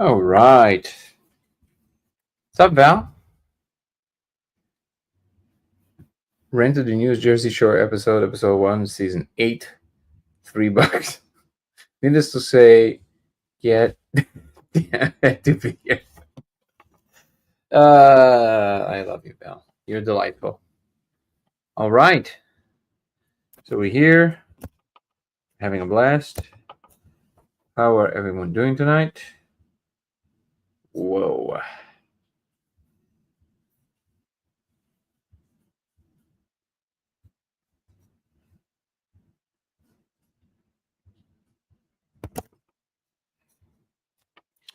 All right. What's up, Val? Rented the News Jersey Shore episode 1, season 8, $3. Needless to say, get to be here. I love you, Val. You're delightful. All right. So we're here, having a blast. How are everyone doing tonight? Whoa.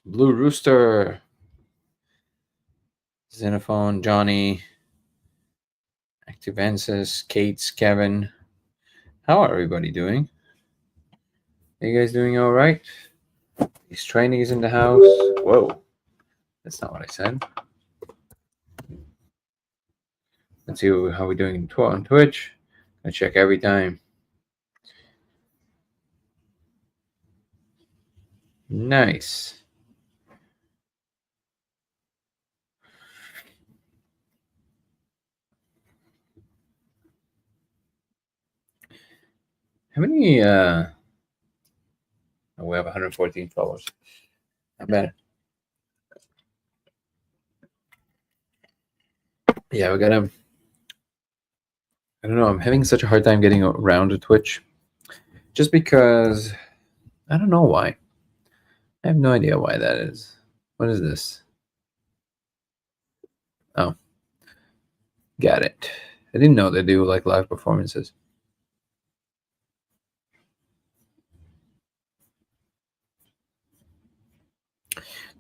Blue Rooster, Xenophone, Johnny, Activensis, Kate's, Kevin. How are everybody doing? Are you guys doing all right? His training is in the house. Whoa. That's not what I said. Let's see how we're doing on Twitch. I check every time. Nice. How many oh, we have 114 followers. Not bad. Yeah, we gotta I don't know, I'm having such a hard time getting around to Twitch. Just because I don't know why. I have no idea why that is. What is this? Oh. Got it. I didn't know they do like live performances.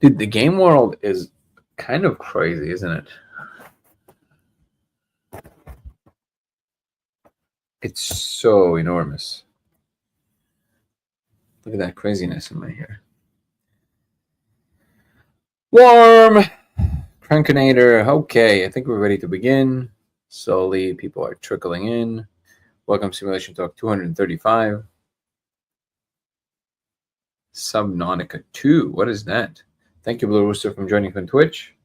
Dude, the game world is kind of crazy, isn't it? It's so enormous. Look at that craziness in my hair. Warm! Crankinator. Okay, I think we're ready to begin. Slowly, people are trickling in. Welcome, Simulation Talk 235. Subnautica 2. What is that? Thank you, Blue Rooster, from joining from Twitch.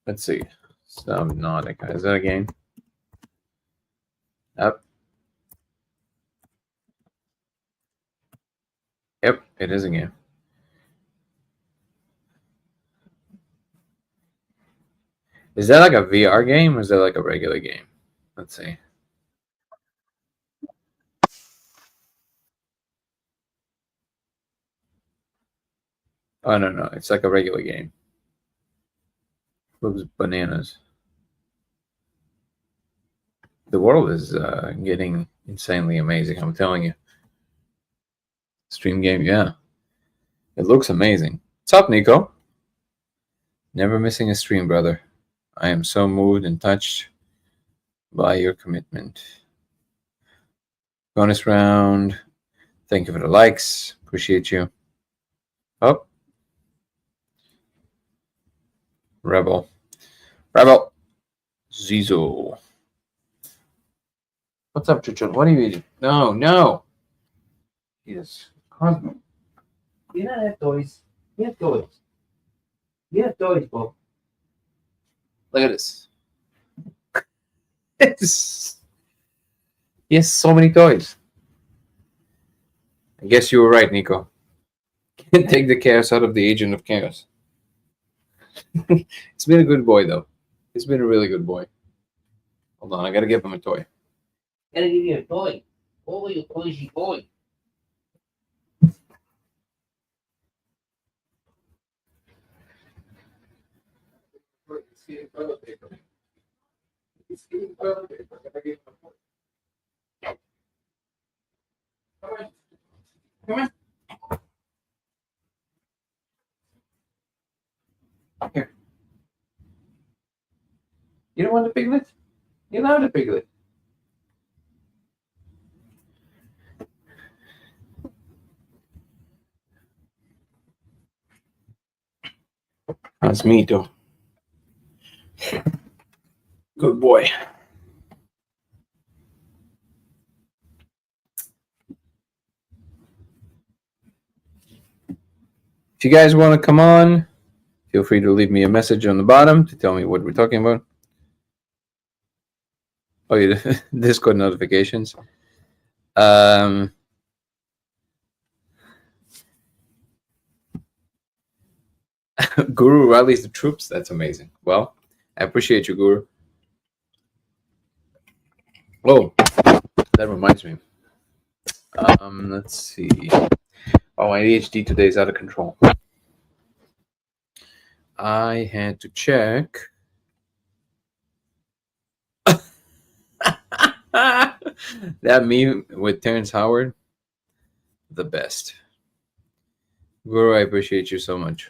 Let's see. Subnautica. Is that a game? Yep. Yep, it is a game. Is that like a VR game or is that like a regular game? Let's see. Oh, no. It's like a regular game. Looks bananas. The world is getting insanely amazing, I'm telling you. Stream game, yeah. It looks amazing. What's up, Nico? Never missing a stream, brother. I am so moved and touched by your commitment. Bonus round. Thank you for the likes. Appreciate you. Oh. Rebel. Zizo. What's up, Chuchun? What are you eating? No. Yes. Cosmo. You don't have toys. You have toys. You have toys, Bob. Look at this. He has so many toys. I guess you were right, Nico. Can't take the chaos out of the agent of chaos. He's been a good boy, though. He's been a really good boy. Hold on, I gotta give him a toy. Gotta give you a toy. Oh, you crazy boy. Come on. Here. You don't want the piglet? You love the piglet. That's me, too. Good boy. you guys want to come on, feel free to leave me a message on the bottom to tell me what we're talking about. Oh, yeah, Discord notifications. Guru rallies the troops. That's amazing. Well, I appreciate you, Guru. Oh, that reminds me. Let's see. Oh, my ADHD today is out of control. I had to check. That meme with Terrence Howard, the best. Guru, I appreciate you so much.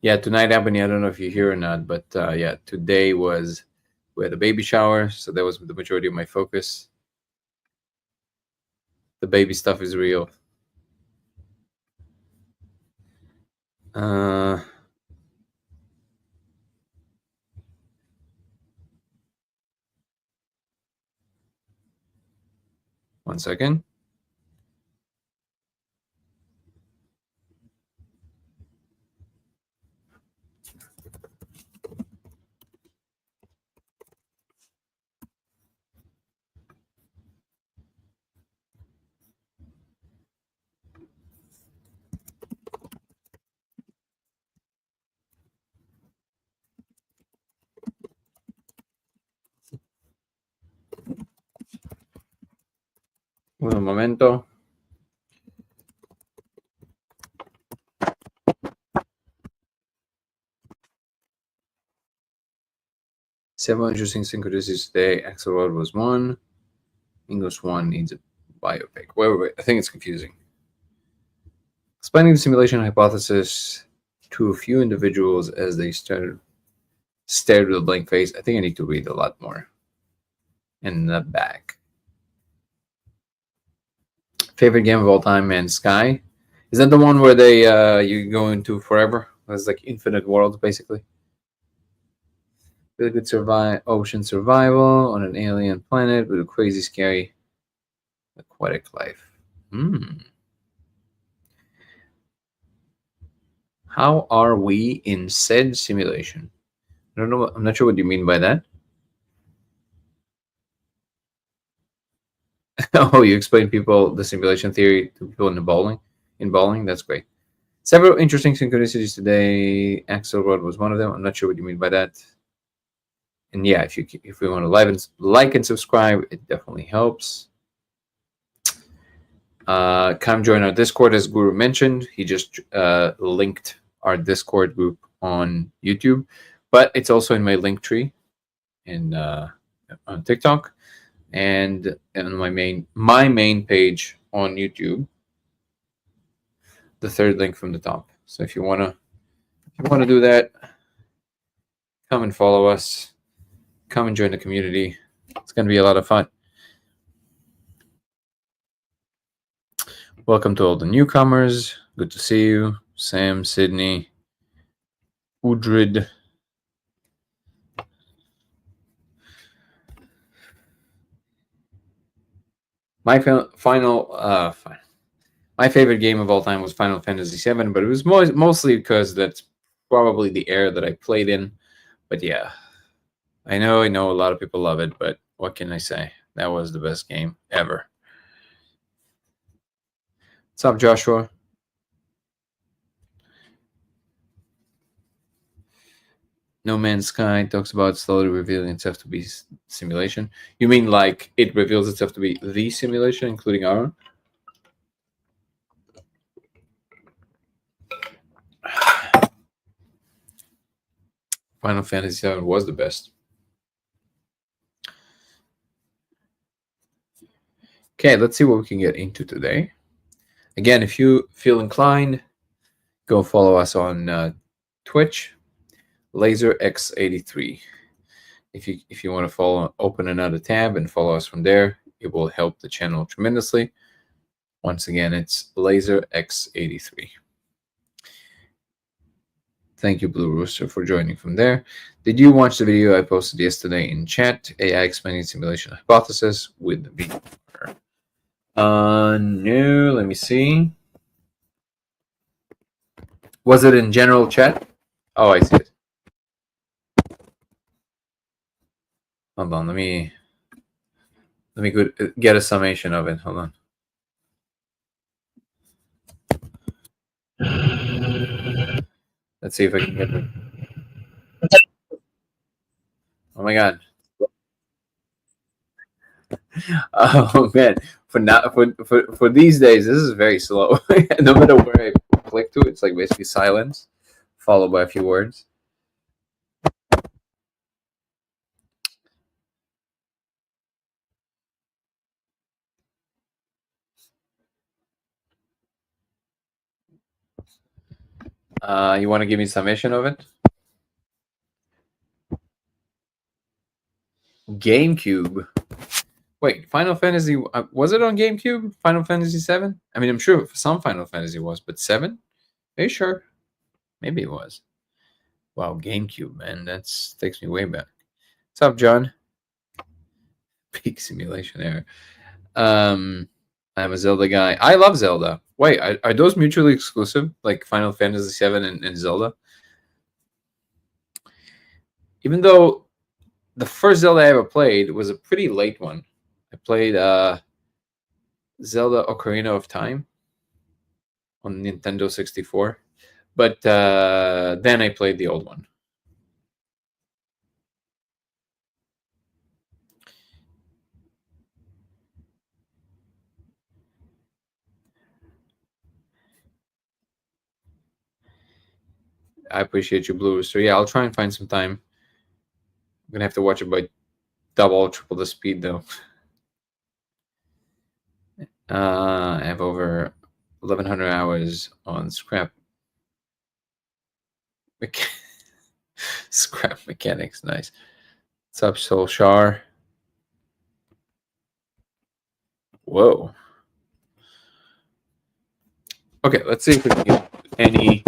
Yeah, tonight, Ebony, I don't know if you're here or not, but yeah, today we had a baby shower, so that was the majority of my focus. The baby stuff is real. One second. Un momento. Several interesting synchronicities today. Axelrod was one. English one needs a biopic. Wait. I think it's confusing. Explaining the simulation hypothesis to a few individuals as they stared with a blank face. I think I need to read a lot more. In the back. Favorite game of all time, Man's Sky. Is that the one where they you go into forever? It's like infinite worlds, basically. Really good ocean survival on an alien planet with a crazy, scary aquatic life. How are we in said simulation? I don't know. I'm not sure what you mean by that. Oh, you explain people the simulation theory to people in bowling. That's great. Several interesting synchronicities today. Axelrod was one of them. I'm not sure what you mean by that. And yeah, if we want to like and subscribe, it definitely helps. Come join our Discord, as Guru mentioned. He just linked our Discord group on YouTube, but it's also in my link tree on TikTok and on my main page on YouTube. The third link from the top. So if you wanna do that, come and follow us. Come and join the community. It's gonna be a lot of fun. Welcome to all the newcomers. Good to see you. Sam, Sydney, Udrid. My favorite game of all time was Final Fantasy VII, but it was mostly because that's probably the era that I played in. But yeah, I know a lot of people love it, but what can I say? That was the best game ever. What's up, Joshua? No Man's Sky talks about slowly revealing itself to be simulation. You mean like it reveals itself to be the simulation, including our own? Final Fantasy VII was the best. Okay, let's see what we can get into today. Again, if you feel inclined, go follow us on Twitch, LaserX83. If you want to open another tab and follow us from there, it will help the channel tremendously. Once again, it's LaserX83. Thank you, Blue Rooster, for joining from there. Did you watch the video I posted yesterday in chat? AI explaining simulation hypothesis with the VR. No, let me see. Was it in general chat? Oh, I see it. Hold on, let me get a summation of it. Hold on. Let's see if I can get it. Oh my god. Oh man. For these days, this is very slow. No matter where I click to, it's like basically silence, followed by a few words. You want to give me a summation of it? GameCube. Wait, Final Fantasy was it on GameCube? Final Fantasy 7? I mean, I'm sure some Final Fantasy was, but 7? Are you sure? Maybe it was. Wow, GameCube, man, that's takes me way back. What's up, John? Peak simulation error. I'm a Zelda guy. I love Zelda. Wait, are those mutually exclusive? Like Final Fantasy 7 and Zelda? Even though the first Zelda I ever played was a pretty late one. I played Zelda Ocarina of Time on Nintendo 64. But then I played the old one. I appreciate you, Blue Rooster. Yeah, I'll try and find some time. I'm going to have to watch it by double or triple the speed, though. I have over 1,100 hours on Scrap. Scrap Mechanics, nice. What's up, Soul Shar? Whoa. Okay, let's see if we can get any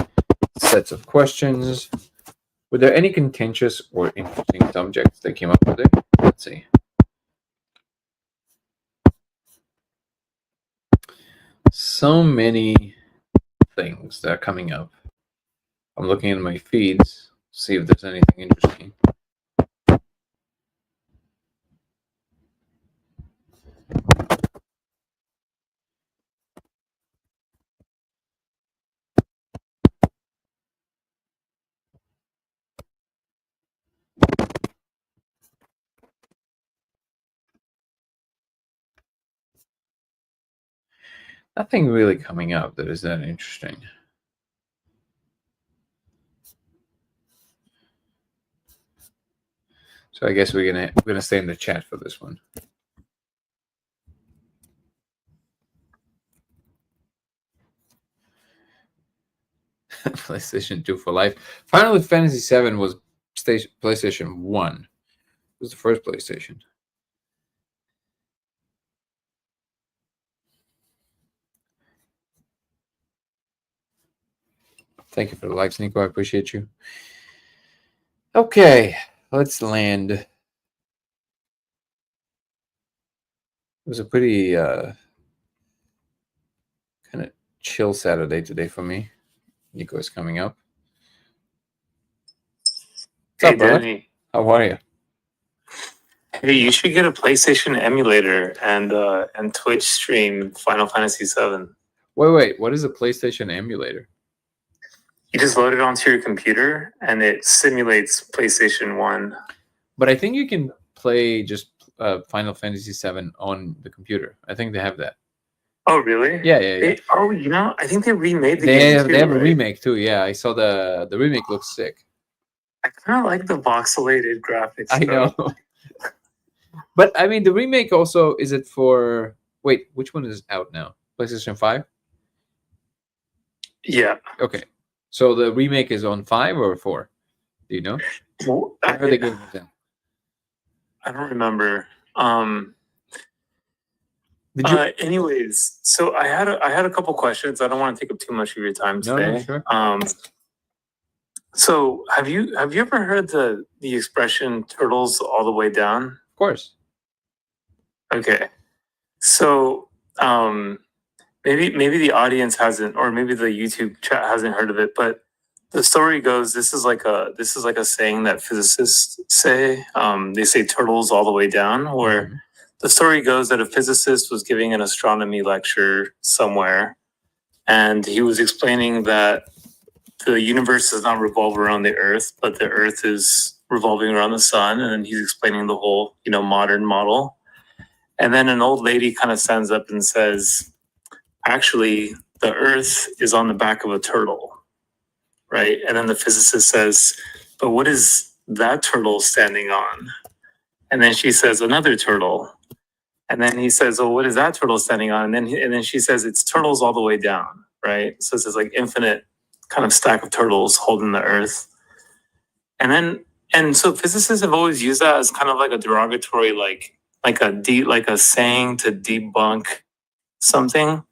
sets of questions. Were there any contentious or interesting subjects that came up today? Let's see. So many things that are coming up. I'm looking at my feeds, see if there's anything interesting. Nothing really coming up that is that interesting. So I guess we're gonna stay in the chat for this one. PlayStation 2 for life. Final Fantasy 7 was PlayStation 1. It was the first PlayStation. Thank you for the likes, Nico. I appreciate you. Okay, let's land. It was a pretty kind of chill Saturday today for me. Nico is coming up. What's up, brother? How are you? Hey, you should get a PlayStation emulator and Twitch stream Final Fantasy VII. Wait. What is a PlayStation emulator? You just load it onto your computer and it simulates PlayStation 1. But I think you can play just Final Fantasy VII on the computer. I think they have that. Oh, really? Yeah. I think they remade the game too. They have a remake too. Yeah, I saw the remake looks sick. I kind of like the voxelated graphics. I know. But I mean, the remake also, is it for... Wait, which one is out now? PlayStation 5? Yeah. Okay. So the remake is on 5 or 4? Do you know? Well, I heard the game was in. I don't remember. Did you... Anyways, so I had a couple questions. I don't want to take up too much of your time today. No, sure. So have you ever heard the expression "turtles all the way down"? Of course. Okay. So maybe the audience hasn't, or maybe the YouTube chat hasn't heard of it, but the story goes, this is like a saying that physicists say. They say turtles all the way down, where Mhm. the story goes that a physicist was giving an astronomy lecture somewhere, and he was explaining that the universe does not revolve around the Earth, but the Earth is revolving around the sun. And then he's explaining the whole, modern model. And then an old lady kind of stands up and says, actually, the Earth is on the back of a turtle, right? And then the physicist says, but what is that turtle standing on? And then she says, another turtle. And then he says, oh, what is that turtle standing on? And then she says, it's turtles all the way down, right? So it's like infinite kind of stack of turtles holding the Earth. And so physicists have always used that as kind of like a derogatory, like a saying to debunk something.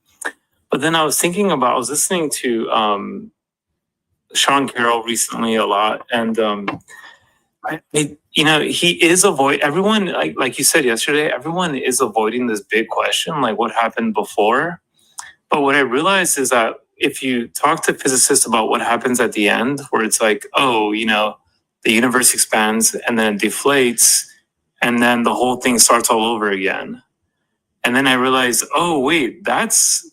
But then I was listening to Sean Carroll recently a lot, and he is everyone, like you said yesterday, everyone is avoiding this big question, like what happened before. But what I realized is that if you talk to physicists about what happens at the end, where it's like, oh, the universe expands and then it deflates, and then the whole thing starts all over again. And then I realized, oh wait, that's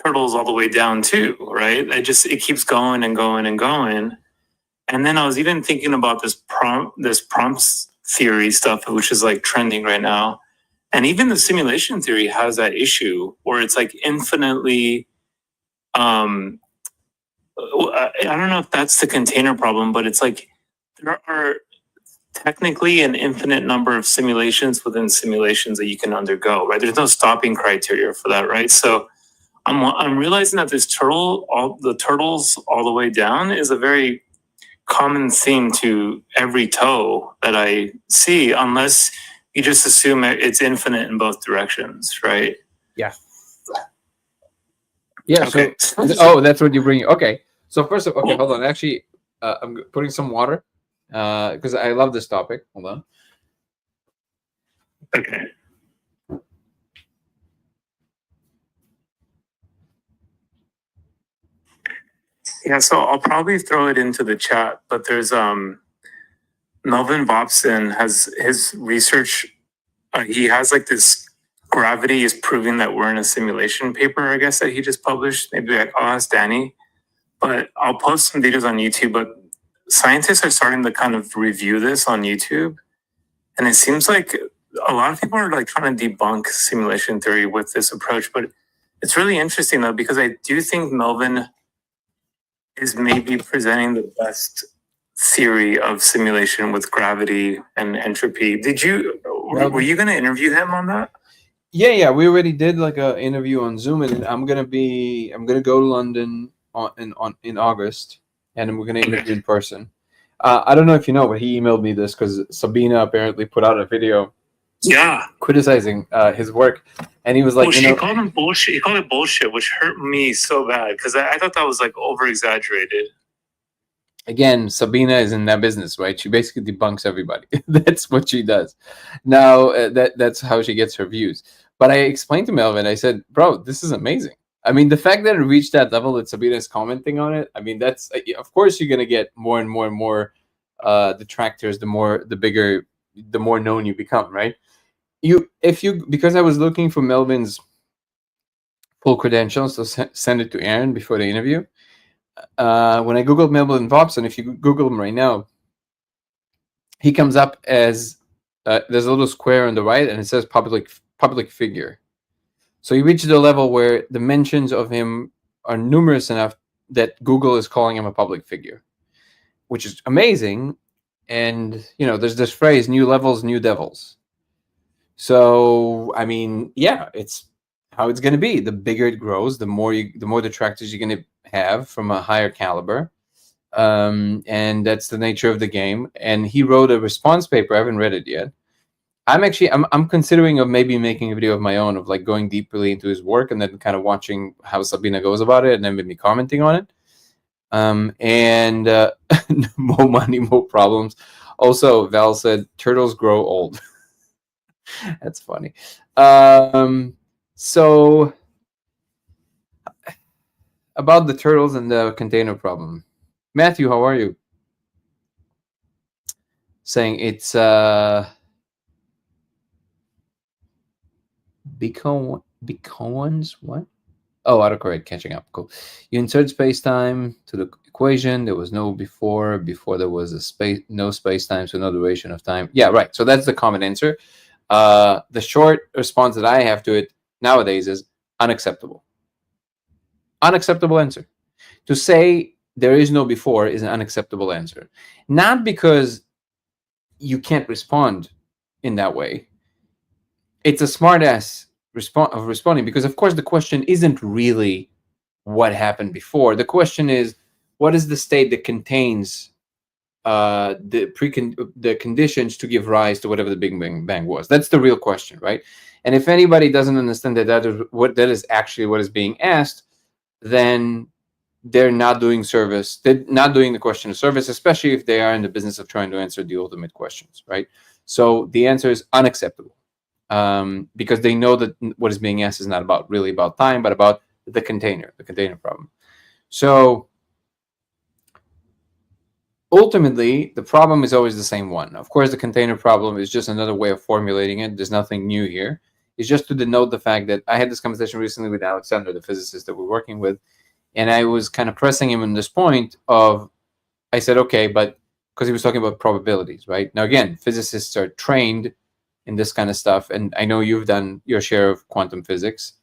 turtles all the way down too, right? It keeps going and going and going. And then I was even thinking about this prompts theory stuff, which is like trending right now. And even the simulation theory has that issue where it's like infinitely, I don't know if that's the container problem, but it's like there are technically an infinite number of simulations within simulations that you can undergo, right? There's no stopping criteria for that, right? So I'm realizing that the turtles all the way down is a very common theme to every toe that I see, unless you just assume it's infinite in both directions, right? Yeah. Okay. So, that's what you bring. Okay. So first of all, okay, hold on. Actually, I'm putting some water because I love this topic. Hold on. Okay. Yeah, so I'll probably throw it into the chat, but there's Melvin Vopson has his research. He has like this gravity is proving that we're in a simulation paper, I guess, that he just published. Maybe I'll ask Danny, but I'll post some videos on YouTube. But scientists are starting to kind of review this on YouTube. And it seems like a lot of people are like trying to debunk simulation theory with this approach. But it's really interesting though, because I do think Melvin is maybe presenting the best theory of simulation with gravity and entropy. Were you going to interview him on that? Yeah, we already did like an interview on Zoom, and I'm gonna go to London in August, and we're gonna interview in person. I don't know if you know, but he emailed me this because Sabina apparently put out a video, criticizing his work, and he was like, she called him bullshit. He called it bullshit, which hurt me so bad because I thought that was like over exaggerated. Again, Sabina is in that business, right? She basically debunks everybody. That's what she does. Now, that's how she gets her views. But I explained to Melvin, I said, bro, this is amazing. I mean, the fact that it reached that level that Sabina is commenting on it, I mean, that's, of course, you're going to get more and more and more detractors, the more known you become, right? Because I was looking for Melvin's full credentials to send it to Aaron before the interview. When I googled Melvin Vopson, if you Google him right now, he comes up as there's a little square on the right, and it says public figure. So he reached the level where the mentions of him are numerous enough that Google is calling him a public figure, which is amazing. And there's this phrase: "New levels, new devils." So I mean, yeah, it's how it's going to be. The bigger it grows, the more detractors you're going to have from a higher caliber, and that's the nature of the game. And he wrote a response paper. I haven't read it yet. I'm considering of maybe making a video of my own, of like going deeply into his work and then kind of watching how Sabina goes about it, and then maybe commenting on it. And more money, more problems. Also, Val said turtles grow old. That's funny. So about the turtles and the container problem. Matthew, how are you? Saying it's Beacons what? Oh, autocorrect, catching up. Cool. You insert space-time to the equation. There was no before. Before there was no space-time, so no duration of time. Yeah, right. So that's the common answer. The short response that I have to it nowadays is unacceptable. Unacceptable answer. To say there is no before is an unacceptable answer. Not because you can't respond in that way. It's a smart ass responding, because of course the question isn't really what happened before. The question is, what is the state that contains the conditions to give rise to whatever the Big Bang was? That's the real question, right? And if anybody doesn't understand that that is actually what is being asked, then they're not doing service. They're not doing the question of service, especially if they are in the business of trying to answer the ultimate questions, right? So the answer is unacceptable. Because they know that what is being asked is not really about time, but about the container problem. So ultimately, the problem is always the same one. Of course, the container problem is just another way of formulating it. There's nothing new here. It's just to denote the fact that I had this conversation recently with Alexander, the physicist that we're working with, and I was kind of pressing him on this point of, I said, okay, but because he was talking about probabilities, right? Now, again, physicists are trained in this kind of stuff, and I know you've done your share of quantum physics,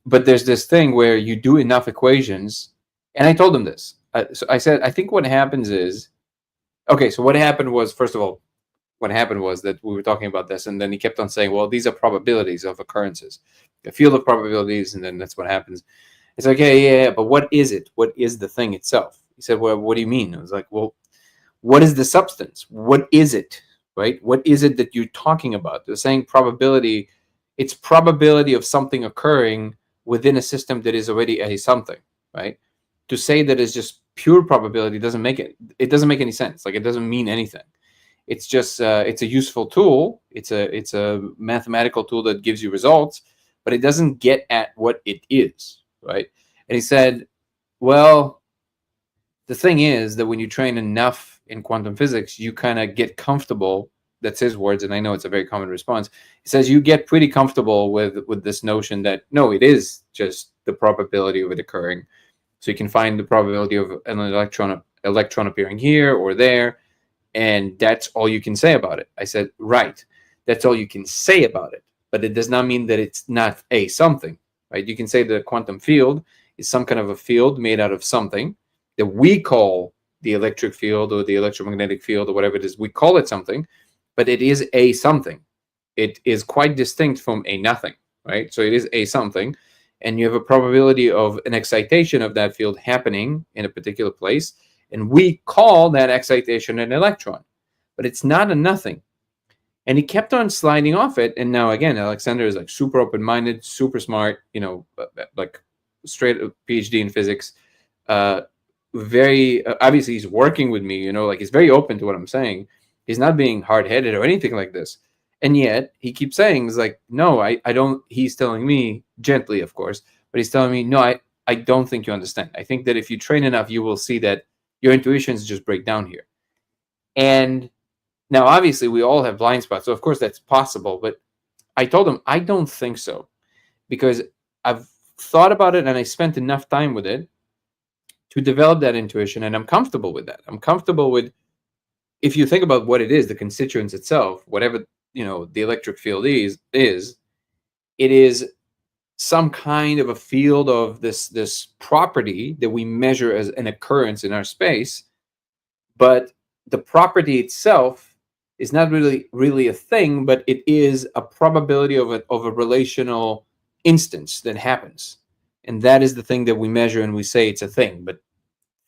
but there's this thing where you do enough equations, and I told him this. So I said, I think what happens is, okay, so what happened was, first of all, what happened was that we were talking about this, and then he kept on saying, well, these are probabilities of occurrences, a field of probabilities, and then that's what happens. It's like, yeah, but what is it? What is the thing itself? He said, well, what do you mean? I was like, well, what is the substance? What is it? Right? What is it that you're talking about? They're saying probability. It's probability of something occurring within a system that is already a something, right? To say that it's just pure probability doesn't make any sense. Like, it doesn't mean anything. It's just it's a useful tool. It's a mathematical tool that gives you results, but it doesn't get at what it is, right? And he said, well, the thing is that when you train enough in quantum physics, you kind of get comfortable. That's his words, and I know it's a very common response. He says you get pretty comfortable with this notion that no, it is just the probability of it occurring. So you can find the probability of an electron appearing here or there, and that's all you can say about it. I said, right, that's all you can say about it, but it does not mean that it's not a something, right? You can say the quantum field is some kind of a field made out of something that we call the electric field or the electromagnetic field or whatever it is. We call it something, but it is a something. It is quite distinct from a nothing, right? So it is a something, and you have a probability of an excitation of that field happening in a particular place, and we call that excitation an electron, but it's not a nothing. And he kept on sliding off it, and now again, Alexander is like super open-minded, super smart, like straight PhD in physics, very obviously he's working with me, like he's very open to what I'm saying. He's not being hard-headed or anything like this, and yet he keeps saying, it's like, no, I don't. He's telling me gently, of course, but he's telling me, no, I don't think you understand. I think that if you train enough, you will see that your intuitions just break down here. And now obviously we all have blind spots, so of course that's possible, but I told him I don't think so, because I've thought about it and I spent enough time with it to develop that intuition, and I'm comfortable with that. I'm comfortable with, if you think about what it is, the constituents itself, whatever the electric field is it is some kind of a field of this property that we measure as an occurrence in our space, but the property itself is not really a thing, but it is a probability of a relational instance that happens. And that is the thing that we measure, and we say it's a thing. But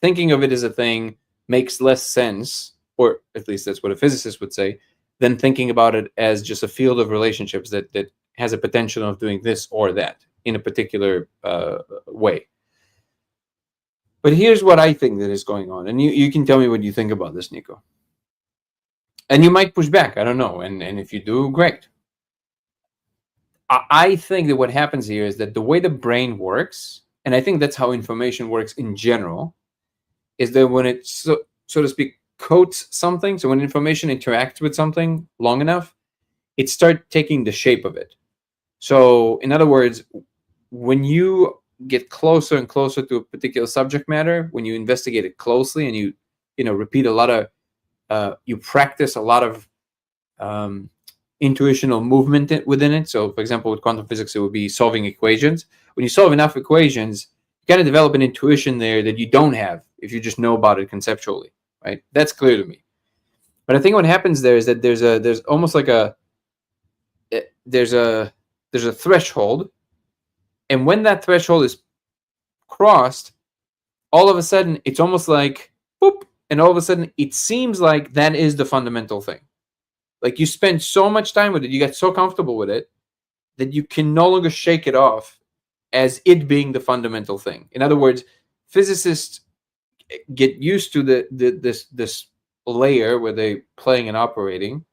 thinking of it as a thing makes less sense, or at least that's what a physicist would say, than thinking about it as just a field of relationships that has a potential of doing this or that in a particular way. But here's what I think that is going on. And you can tell me what you think about this, Nico. And you might push back, I don't know. And if you do, great. I think that what happens here is that the way the brain works, and I think that's how information works in general, is that when it, so to speak, coats something, so when information interacts with something long enough, it starts taking the shape of it. So, in other words, when you get closer and closer to a particular subject matter, when you investigate it closely and you repeat a lot of, you practice a lot of intuitional movement within it. So, for example, with quantum physics, it would be solving equations. When you solve enough equations, you kind of develop an intuition there that you don't have if you just know about it conceptually, right? That's clear to me. But I think what happens there is that there's almost like there's a threshold, and when that threshold is crossed, all of a sudden it's almost like boop, and all of a sudden it seems like that is the fundamental thing. Like you spend so much time with it, you get so comfortable with it that you can no longer shake it off as it being the fundamental thing. In other words, physicists get used to this layer where they're playing and operating.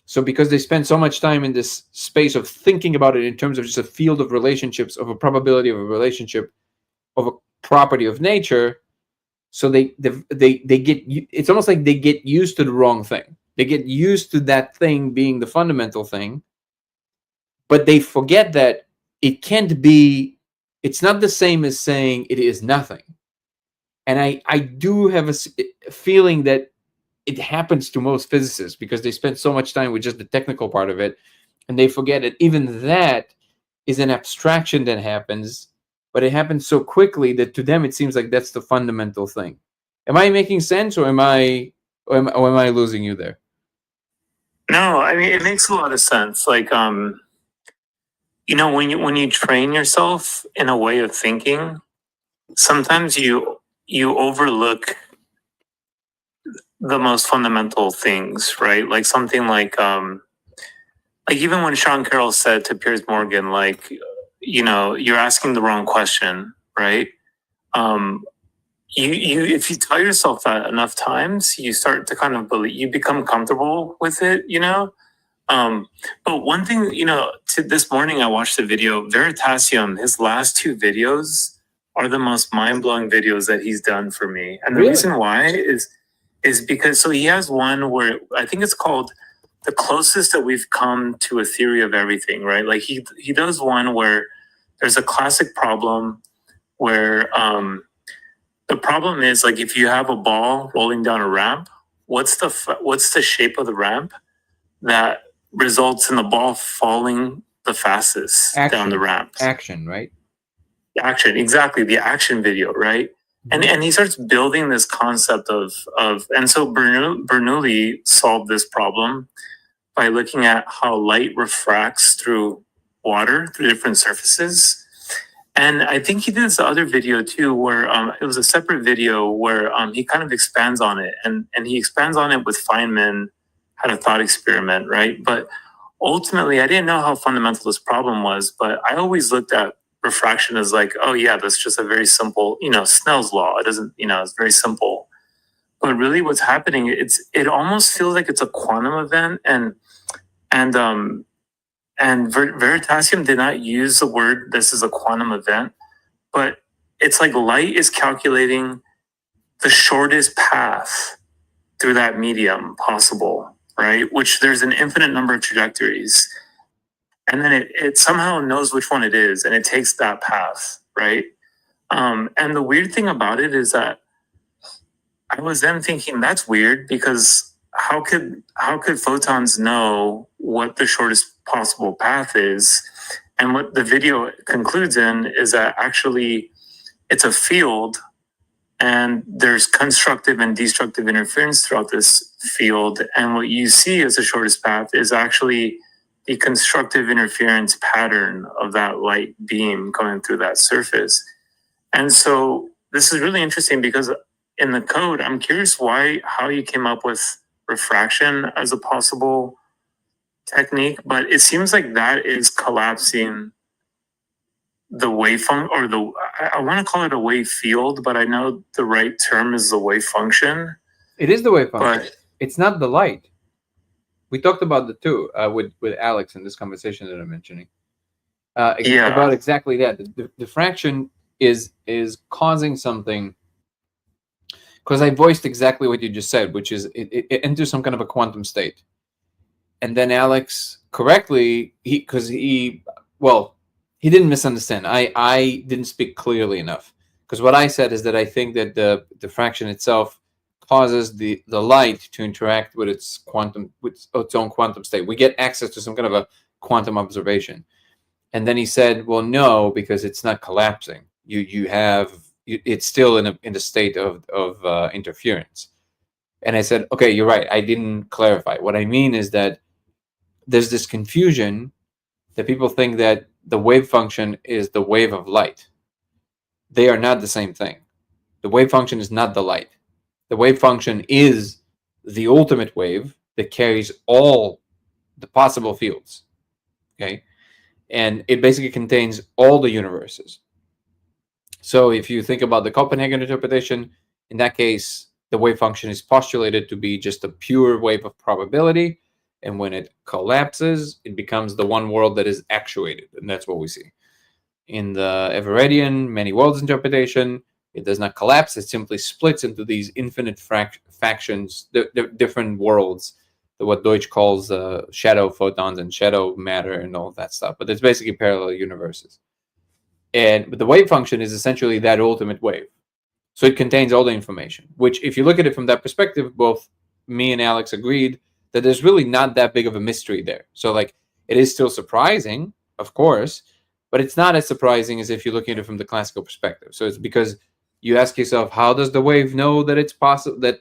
So because they spend so much time in this space of thinking about it in terms of just a field of relationships, of a probability of a relationship, of a property of nature, so they get, it's almost like they get used to the wrong thing. They get used to that thing being the fundamental thing, but they forget that it can't be, it's not the same as saying it is nothing. And I do have a feeling that it happens to most physicists because they spend so much time with just the technical part of it, and they forget that even that is an abstraction that happens, but it happens so quickly that to them it seems like that's the fundamental thing. Am I making sense, or am I losing you there? No, I mean it makes a lot of sense. Like you know, when you train yourself in a way of thinking, sometimes you overlook the most fundamental things, right? Like something like even when Sean Carroll said to Piers Morgan, like, you know, you're asking the wrong question, right? You if you tell yourself that enough times, you start to kind of believe, you become comfortable with it, you know. But one thing, you know, to this morning I watched the video Veritasium. His last two videos are the most mind-blowing videos that he's done for me, and the reason why is because, so he has one where I think it's called The Closest That We've Come to a Theory of Everything, right? Like he does one where there's a classic problem where the problem is, like, if you have a ball rolling down a ramp, what's the shape of the ramp that results in the ball falling the fastest down the ramp? Action, right? Action, exactly. The action video, right? And he starts building this concept of and so Bernoulli solved this problem by looking at how light refracts through water, through different surfaces. And I think he did this other video too, where it was a separate video where he kind of expands on it, and he expands on it with Feynman, had a thought experiment, right? But ultimately, I didn't know how fundamental this problem was, but I always looked at refraction as like, oh yeah, that's just a very simple, you know, Snell's law. It doesn't, you know, it's very simple. But really what's happening, it almost feels like it's a quantum event, and Veritasium did not use the word this is a quantum event, but it's like light is calculating the shortest path through that medium possible, right? Which there's an infinite number of trajectories. And then it somehow knows which one it is, and it takes that path, right? And the weird thing about it is that I was then thinking, that's weird, because how could photons know what the shortest possible path is? And what the video concludes in is that actually it's a field, and there's constructive and destructive interference throughout this field. And what you see as the shortest path is actually the constructive interference pattern of that light beam going through that surface. And so this is really interesting, because in the code, I'm curious how you came up with refraction as a possible technique, but it seems like that is collapsing the wave function, I want to call it a wave field, but I know the right term is the wave function. It is the wave function. But it's not the light. We talked about the two with Alex in this conversation that I'm mentioning. about exactly that. The diffraction is causing something, because I voiced exactly what you just said, which is it enters some kind of a quantum state, and then Alex correctly, he didn't misunderstand. I didn't speak clearly enough, because what I said is that I think that the diffraction itself causes the light to interact with its own quantum state. We get access to some kind of a quantum observation. And then he said, well, no, because it's not collapsing. It's still in the state of interference. And I said, okay, you're right. I didn't clarify. What I mean is that there's this confusion that people think that the wave function is the wave of light. They are not the same thing. The wave function is not the light. The wave function is the ultimate wave that carries all the possible fields. Okay. And it basically contains all the universes. So if you think about the Copenhagen interpretation, in that case, the wave function is postulated to be just a pure wave of probability. And when it collapses, it becomes the one world that is actuated. And that's what we see. In the Everettian many worlds interpretation, it does not collapse. It simply splits into these infinite factions, different worlds, what Deutsch calls shadow photons and shadow matter and all of that stuff. But it's basically parallel universes. But the wave function is essentially that ultimate wave. So it contains all the information, which if you look at it from that perspective, both me and Alex agreed that there's really not that big of a mystery there. So like it is still surprising, of course, but it's not as surprising as if you're looking at it from the classical perspective. So it's because you ask yourself, how does the wave know that it's possible that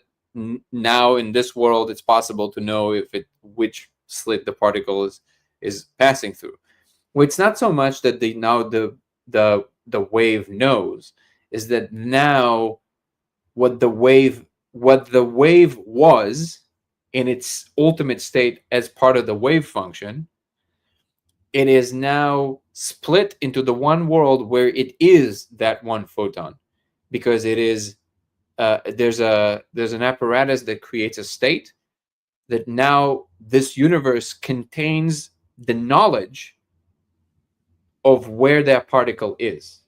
now in this world it's possible to know which slit the particle is passing through? Well, it's not so much that the wave knows, is that now what the wave was in its ultimate state as part of the wave function, it is now split into the one world where it is that one photon, because it is there's an apparatus that creates a state that now this universe contains the knowledge of where that particle is.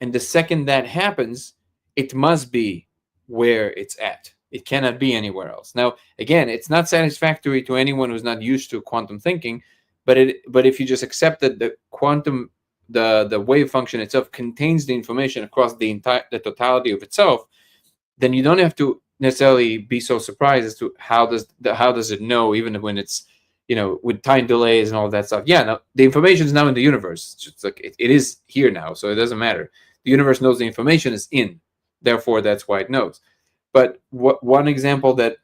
And the second that happens, it must be where it's at. It cannot be anywhere else. Now, again, it's not satisfactory to anyone who's not used to quantum thinking, but if you just accept that the wave function itself contains the information across the totality of itself, then you don't have to necessarily be so surprised as to how does it know, even when it's, with time delays and all that stuff. Yeah, now the information is now in the universe. It's just like it is here now, so it doesn't matter. The universe knows the information is in, therefore that's why it knows. But one example that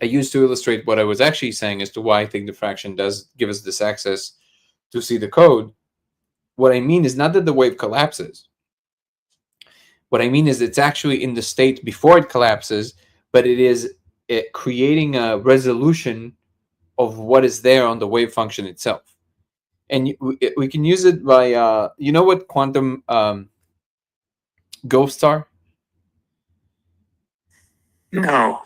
I used to illustrate what I was actually saying as to why I think diffraction does give us this access to see the code. What I mean is not that the wave collapses. What I mean is it's actually in the state before it collapses, but it is creating a resolution of what is there on the wave function itself. And we can use it by, what quantum ghosts are? No.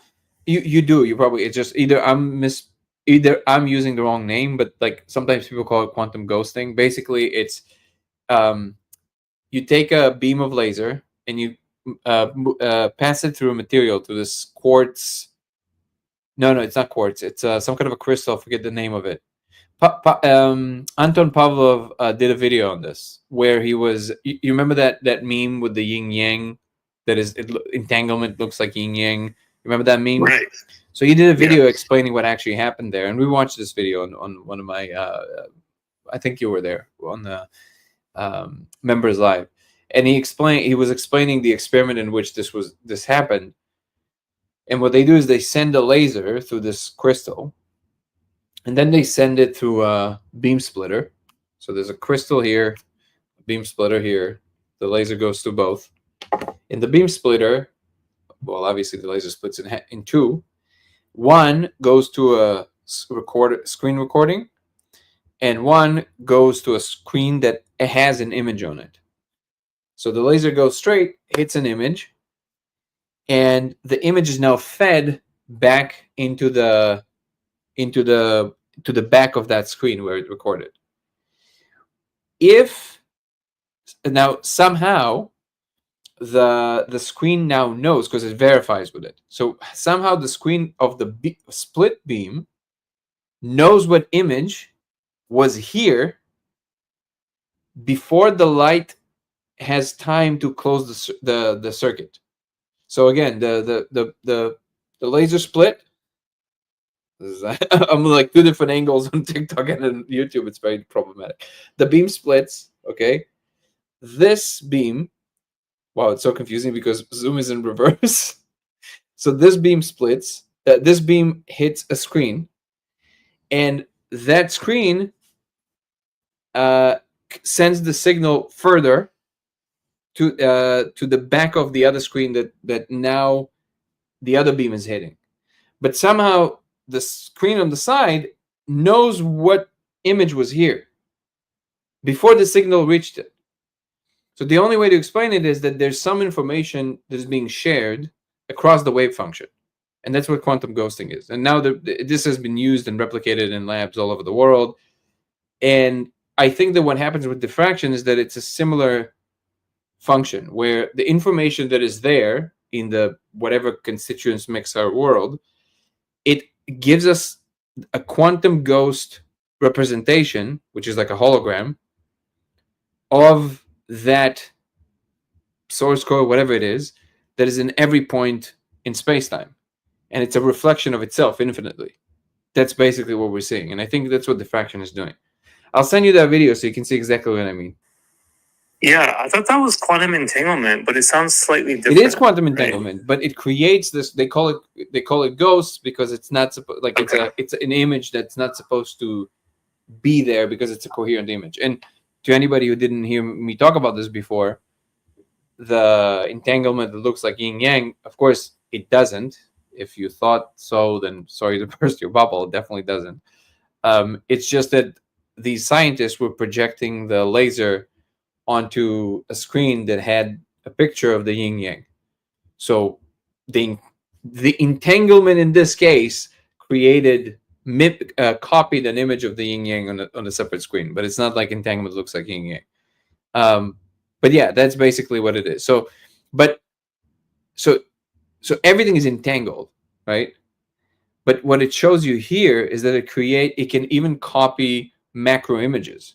You do. You probably, it's just either I'm using the wrong name, but like sometimes people call it quantum ghosting. Basically, it's you take a beam of laser and you pass it through a material, through this quartz. No, it's not quartz. It's some kind of a crystal. I forget the name of it. Anton Pavlov did a video on this where he was. You remember that meme with the yin yang, that is entanglement looks like yin yang. Remember that meme? Right. So he did a video explaining what actually happened there, and we watched this video on one of my. I think you were there on the Members Live, and he was explaining the experiment in which this happened. And what they do is they send a laser through this crystal, and then they send it through a beam splitter. So there's a crystal here, a beam splitter here. The laser goes through both. In the beam splitter, well, obviously the laser splits in two. One goes to a screen recording, and one goes to a screen that has an image on it. So the laser goes straight, hits an image, and the image is now fed back into the back of that screen where it recorded. if now somehow the screen now knows, because it verifies with it. So somehow the screen of the split beam knows what image was here before the light has time to close the circuit. So again, the laser split. I'm like 2 different angles on TikTok and on YouTube. It's very problematic. The beam splits. Okay, this beam. Wow, it's so confusing because Zoom is in reverse. So this beam splits. This beam hits a screen, and that screen sends the signal further to the back of the other screen that now the other beam is hitting. But somehow the screen on the side knows what image was here before the signal reached it. So the only way to explain it is that there's some information that is being shared across the wave function. And that's what quantum ghosting is. And now this has been used and replicated in labs all over the world. And I think that what happens with diffraction is that it's a similar function where the information that is there in the whatever constituents makes our world, it gives us a quantum ghost representation, which is like a hologram of that source code, whatever it is, that is in every point in space-time. And it's a reflection of itself infinitely. That's basically what we're seeing. And I think that's what diffraction is doing. I'll send you that video so you can see exactly what I mean. Yeah, I thought that was quantum entanglement, but it sounds slightly different. It is quantum entanglement, right? But it creates this. They call it ghosts because it's not supposed like it's an image that's not supposed to be there because it's a coherent image. And to anybody who didn't hear me talk about this before, the entanglement that looks like yin yang, of course, it doesn't. If you thought so, then sorry to burst your bubble. It definitely doesn't. It's just that these scientists were projecting the laser onto a screen that had a picture of the yin yang. So the entanglement in this case created copied an image of the yin yang on a separate screen, but it's not like entanglement looks like yin yang. But yeah, that's basically what it is. So everything is entangled, right? But what it shows you here is that it can even copy macro images.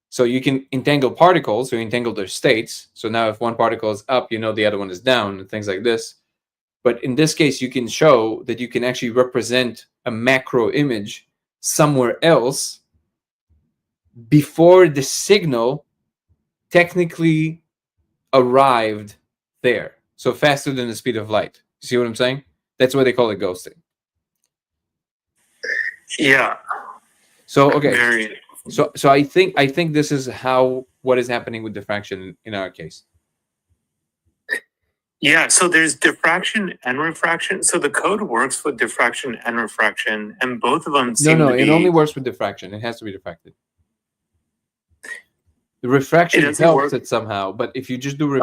So you can entangle particles, or entangle their states. So now if one particle is up, you know the other one is down, and things like this. But in this case, you can show that you can actually represent a macro image somewhere else before the signal technically arrived there. So faster than the speed of light. You see what I'm saying? That's why they call it ghosting. Yeah. So okay. So I think this is what is happening with diffraction in our case. Yeah, so there's diffraction and refraction. So the code works with diffraction and refraction, and both of them seem to be... it only works with diffraction. It has to be diffracted. The refraction helps it somehow, but if you just do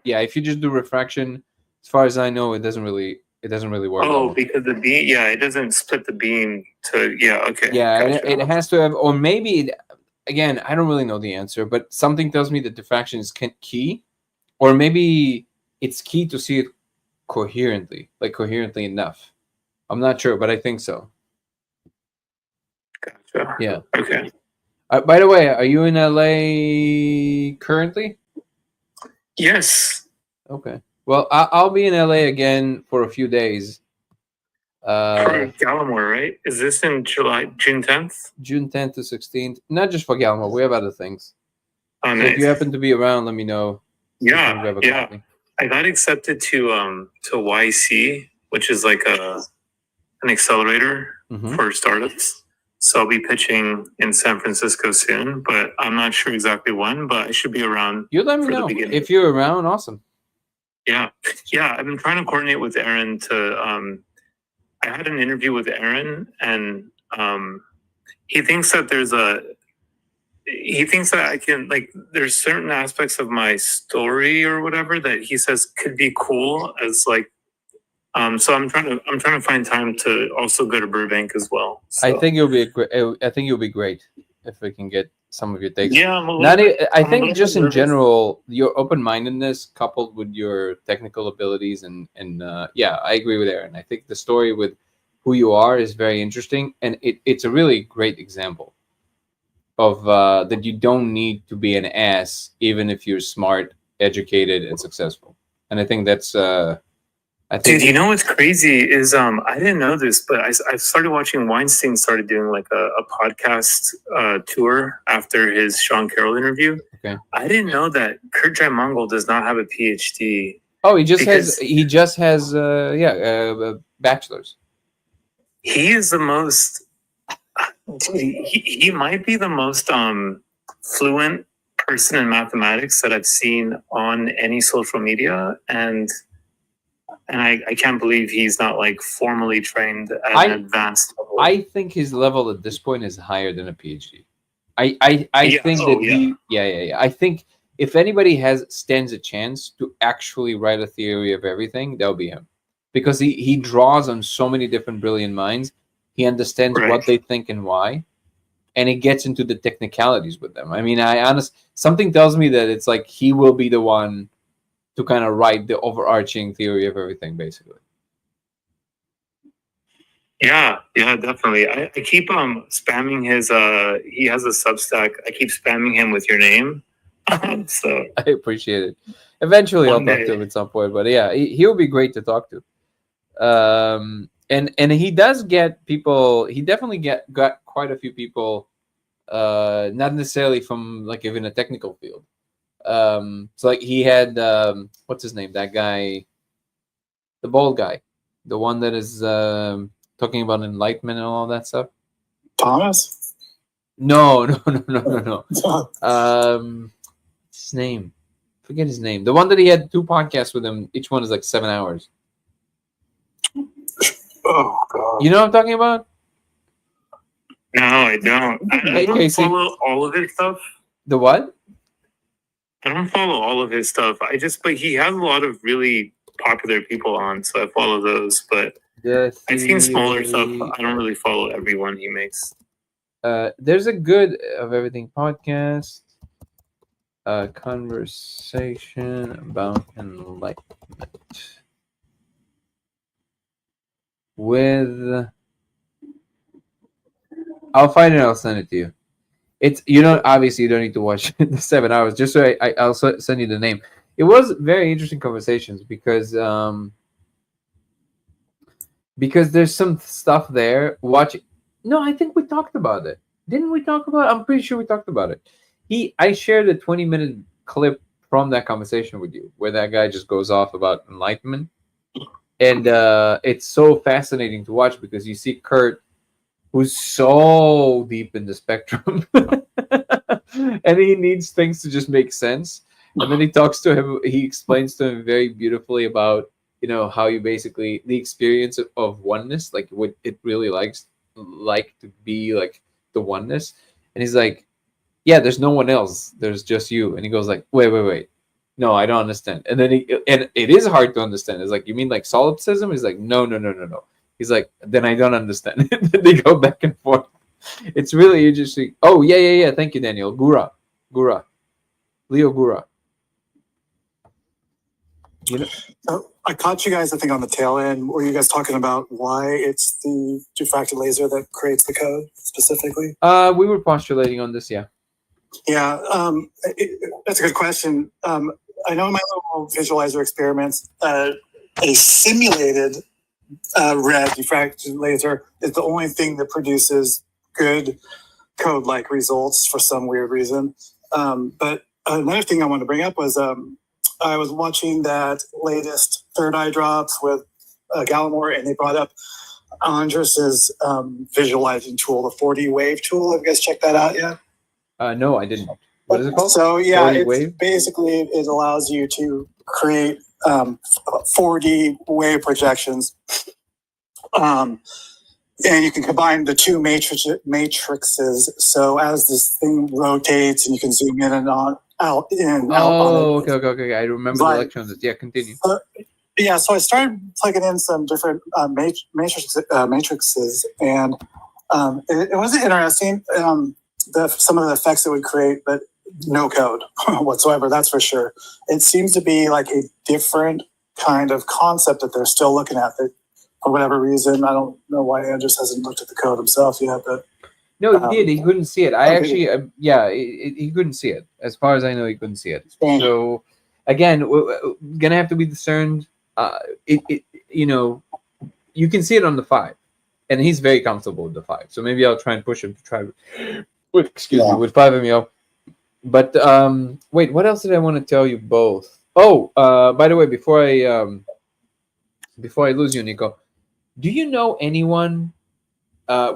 if you just do refraction, as far as I know, it doesn't really work. Oh, because the beam, it doesn't split the beam to, okay. Yeah, gotcha. It has to have, or maybe, again, I don't really know the answer, but something tells me that diffraction is key, or maybe it's key to see it coherently enough. I'm not sure, but I think so. Gotcha. Yeah. Okay. By the way, are you in LA currently? Yes. Okay. Well, I'll be in LA again for a few days. For Gallimore, right? Is this in June 10th? June 10th to 16th. Not just for Gallimore. We have other things. Oh, so nice. If you happen to be around, let me know. Yeah. I got accepted to YC, which is like an accelerator for startups. So I'll be pitching in San Francisco soon, but I'm not sure exactly when, but I should be around. You let me know. If you're around, awesome. Yeah. I've been trying to coordinate with Aaron to, I had an interview with Aaron, and he thinks that I can, like, there's certain aspects of my story or whatever that he says could be cool as like, so I'm trying to find time to also go to Burbank as well. So. I think you'll be great. if we can get some of your takes. Yeah, I'm a little Not, bit, I I'm a think little just bit in nervous. general, your open-mindedness coupled with your technical abilities and yeah, I agree with Aaron. I think the story with who you are is very interesting, and it's a really great example of that you don't need to be an ass even if you're smart, educated, and successful. And I think that's I think Dude, you know what's crazy is I didn't know this, but I started watching Weinstein started doing like a podcast tour after his Sean Carroll interview. Okay. I didn't know that Kurt Mongol does not have a PhD. Oh, he just Because- has bachelor's. He is the most dude, he might be the most fluent person in mathematics that I've seen on any social media, and I can't believe he's not like formally trained at an advanced level. I think his level at this point is higher than a PhD. I Yeah. think Oh, that he I think if anybody stands a chance to actually write a theory of everything, that'll be him. Because he draws on so many different brilliant minds. He understands Right. what they think and why. And it gets into the technicalities with them. I mean, something tells me that it's like he will be the one to kind of write the overarching theory of everything, basically. Yeah, definitely. I keep spamming his he has a Substack. I keep spamming him with your name. So I appreciate it. Eventually I'll One talk day. to him at some point, but yeah, he'll be great to talk to. And he does get people, he definitely got quite a few people, not necessarily from like even a technical field. So like he had what's his name? That guy, the bald guy, the one that is talking about enlightenment and all that stuff. Thomas? No. His name, forget his name. The one that he had 2 podcasts with him. Each one is like 7 hours. Oh, God. You know what I'm talking about? no, I don't. I don't Casey. follow all of his stuff. The what? I don't follow all of his stuff. But he has a lot of really popular people on, so I follow those. But I've seen smaller stuff. I don't really follow everyone he makes. There's a good of everything podcast. Conversation about enlightenment with. I'll find it. I'll send it to you. It's obviously you don't need to watch the 7 hours. Just so I'll send you the name. It was very interesting conversations because there's some stuff there. No, I think we talked about it. Didn't we talk about it? I'm pretty sure we talked about it. I shared a 20-minute clip from that conversation with you where that guy just goes off about enlightenment. And it's so fascinating to watch because you see Kurt, who's so deep in the spectrum, and he needs things to just make sense. And then he talks to him, he explains to him very beautifully about, how you basically, the experience of oneness, like what it really like to be like the oneness. And he's like, yeah, there's no one else. There's just you. And he goes like, wait. No, I don't understand. And then and it is hard to understand. It's like, you mean like solipsism? He's like, no. He's like, then I don't understand. They go back and forth. It's really interesting. Oh, yeah. Thank you, Daniel. Gura. Leo Gura. So I caught you guys, I think, on the tail end. Were you guys talking about why it's the diffracted laser that creates the code specifically? We were postulating on this, yeah. Yeah, that's a good question. I know in my little visualizer experiments, a simulated red diffracted laser is the only thing that produces good code-like results for some weird reason. But another thing I wanted to bring up was I was watching that latest Third Eye Drops with Gallimore, and they brought up Andres's visualizing tool, the 4D Wave tool. Have you guys checked that out yet? No, I didn't. What is it called? So yeah, 4D Wave? Basically it allows you to create 4D wave projections, and you can combine the two matrices. So as this thing rotates, and you can zoom in and out on it. Okay. I remember the lecture on this. Yeah, continue. Yeah, so I started plugging in some different matrices, and it was interesting. some of the effects it would create, but no code whatsoever. That's for sure. It seems to be like a different kind of concept that they're still looking at. That for whatever reason, I don't know why Andrews hasn't looked at the code himself yet. But No, he did. He couldn't see it. I okay. actually, he couldn't see it. As far as I know, he couldn't see it. Strange. So, again, gonna have to be discerned. You know, you can see it on the 5, and he's very comfortable with the 5. So maybe I'll try and push him to try with, with 5MEO. But wait, what else did I want to tell you both? Oh, by the way, before I lose you, Nico, do you know anyone?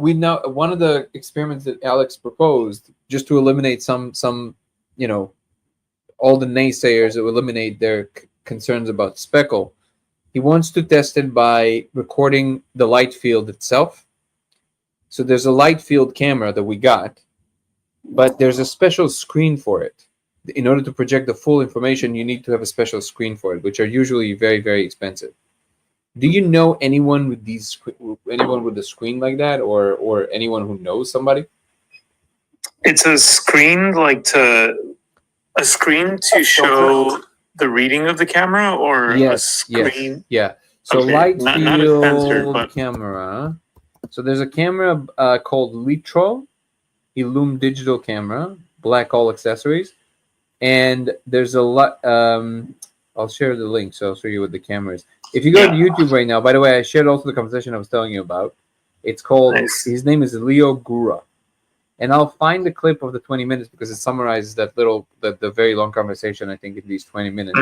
We know one of the experiments that Alex proposed, just to eliminate some you know, all the naysayers, to eliminate their concerns about speckle. He wants to test it by recording the light field itself. So there's a light field camera that we got, but there's a special screen for it. In order to project the full information, you need to have a special screen for it, which are usually very, very expensive. Do you know anyone with a screen like that, or anyone who knows somebody? It's a screen to show the reading of the camera, or a screen. Yeah. So Okay, light not field a sensor, but camera. So there's a camera called Litro, Illum digital camera, black all accessories, and there's a lot. I'll share the link, so I'll show you what the camera is. If you go to YouTube right now, by the way, I shared also the conversation I was telling you about. It's called, his name is Leo Gura. And I'll find the clip of the 20 minutes because it summarizes that the very long conversation, I think, in these 20 minutes.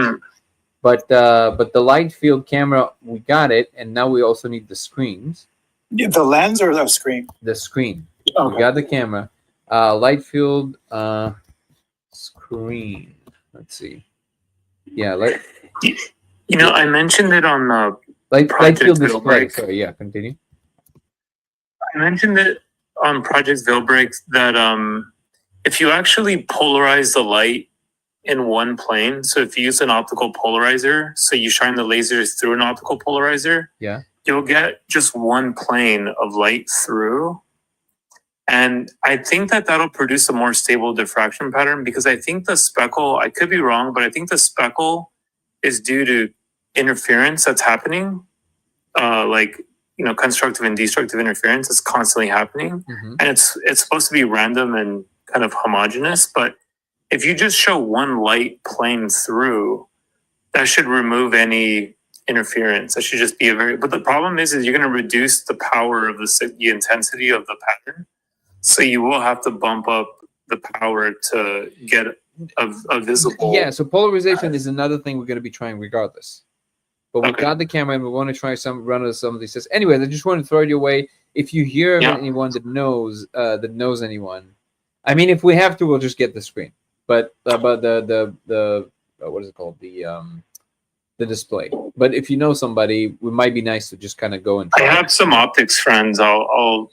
But the light field camera, we got it, and now we also need the screens. Yeah, the lens or the screen? The screen. Okay. We got the camera. Light field screen. Let's see. Yeah, you know, I mentioned it on the light field display. Jailbreak. Sorry, yeah, continue. I mentioned it on Project Jailbreak that if you actually polarize the light in one plane, so if you use an optical polarizer, so you shine the lasers through an optical polarizer, you'll get just one plane of light through. And I think that that'll produce a more stable diffraction pattern, because I think the speckle, I could be wrong, but I think the speckle is due to interference that's happening, like, you know, constructive and destructive interference is constantly happening. And it's supposed to be random and kind of homogeneous. But if you just show one light plane through, that should remove any interference. That should just be but the problem is you're going to reduce the power of the intensity of the pattern. So you will have to bump up the power to get a visible. Yeah, so polarization is another thing we're going to be trying regardless. But we got the camera and we want to try run some of these tests. Anyway, I just want to throw it your way. If you hear of anyone that knows anyone, I mean, if we have to, we'll just get the screen. But the what is it called? The display. But if you know somebody, it might be nice to just kind of go and try. I have some optics friends. I'll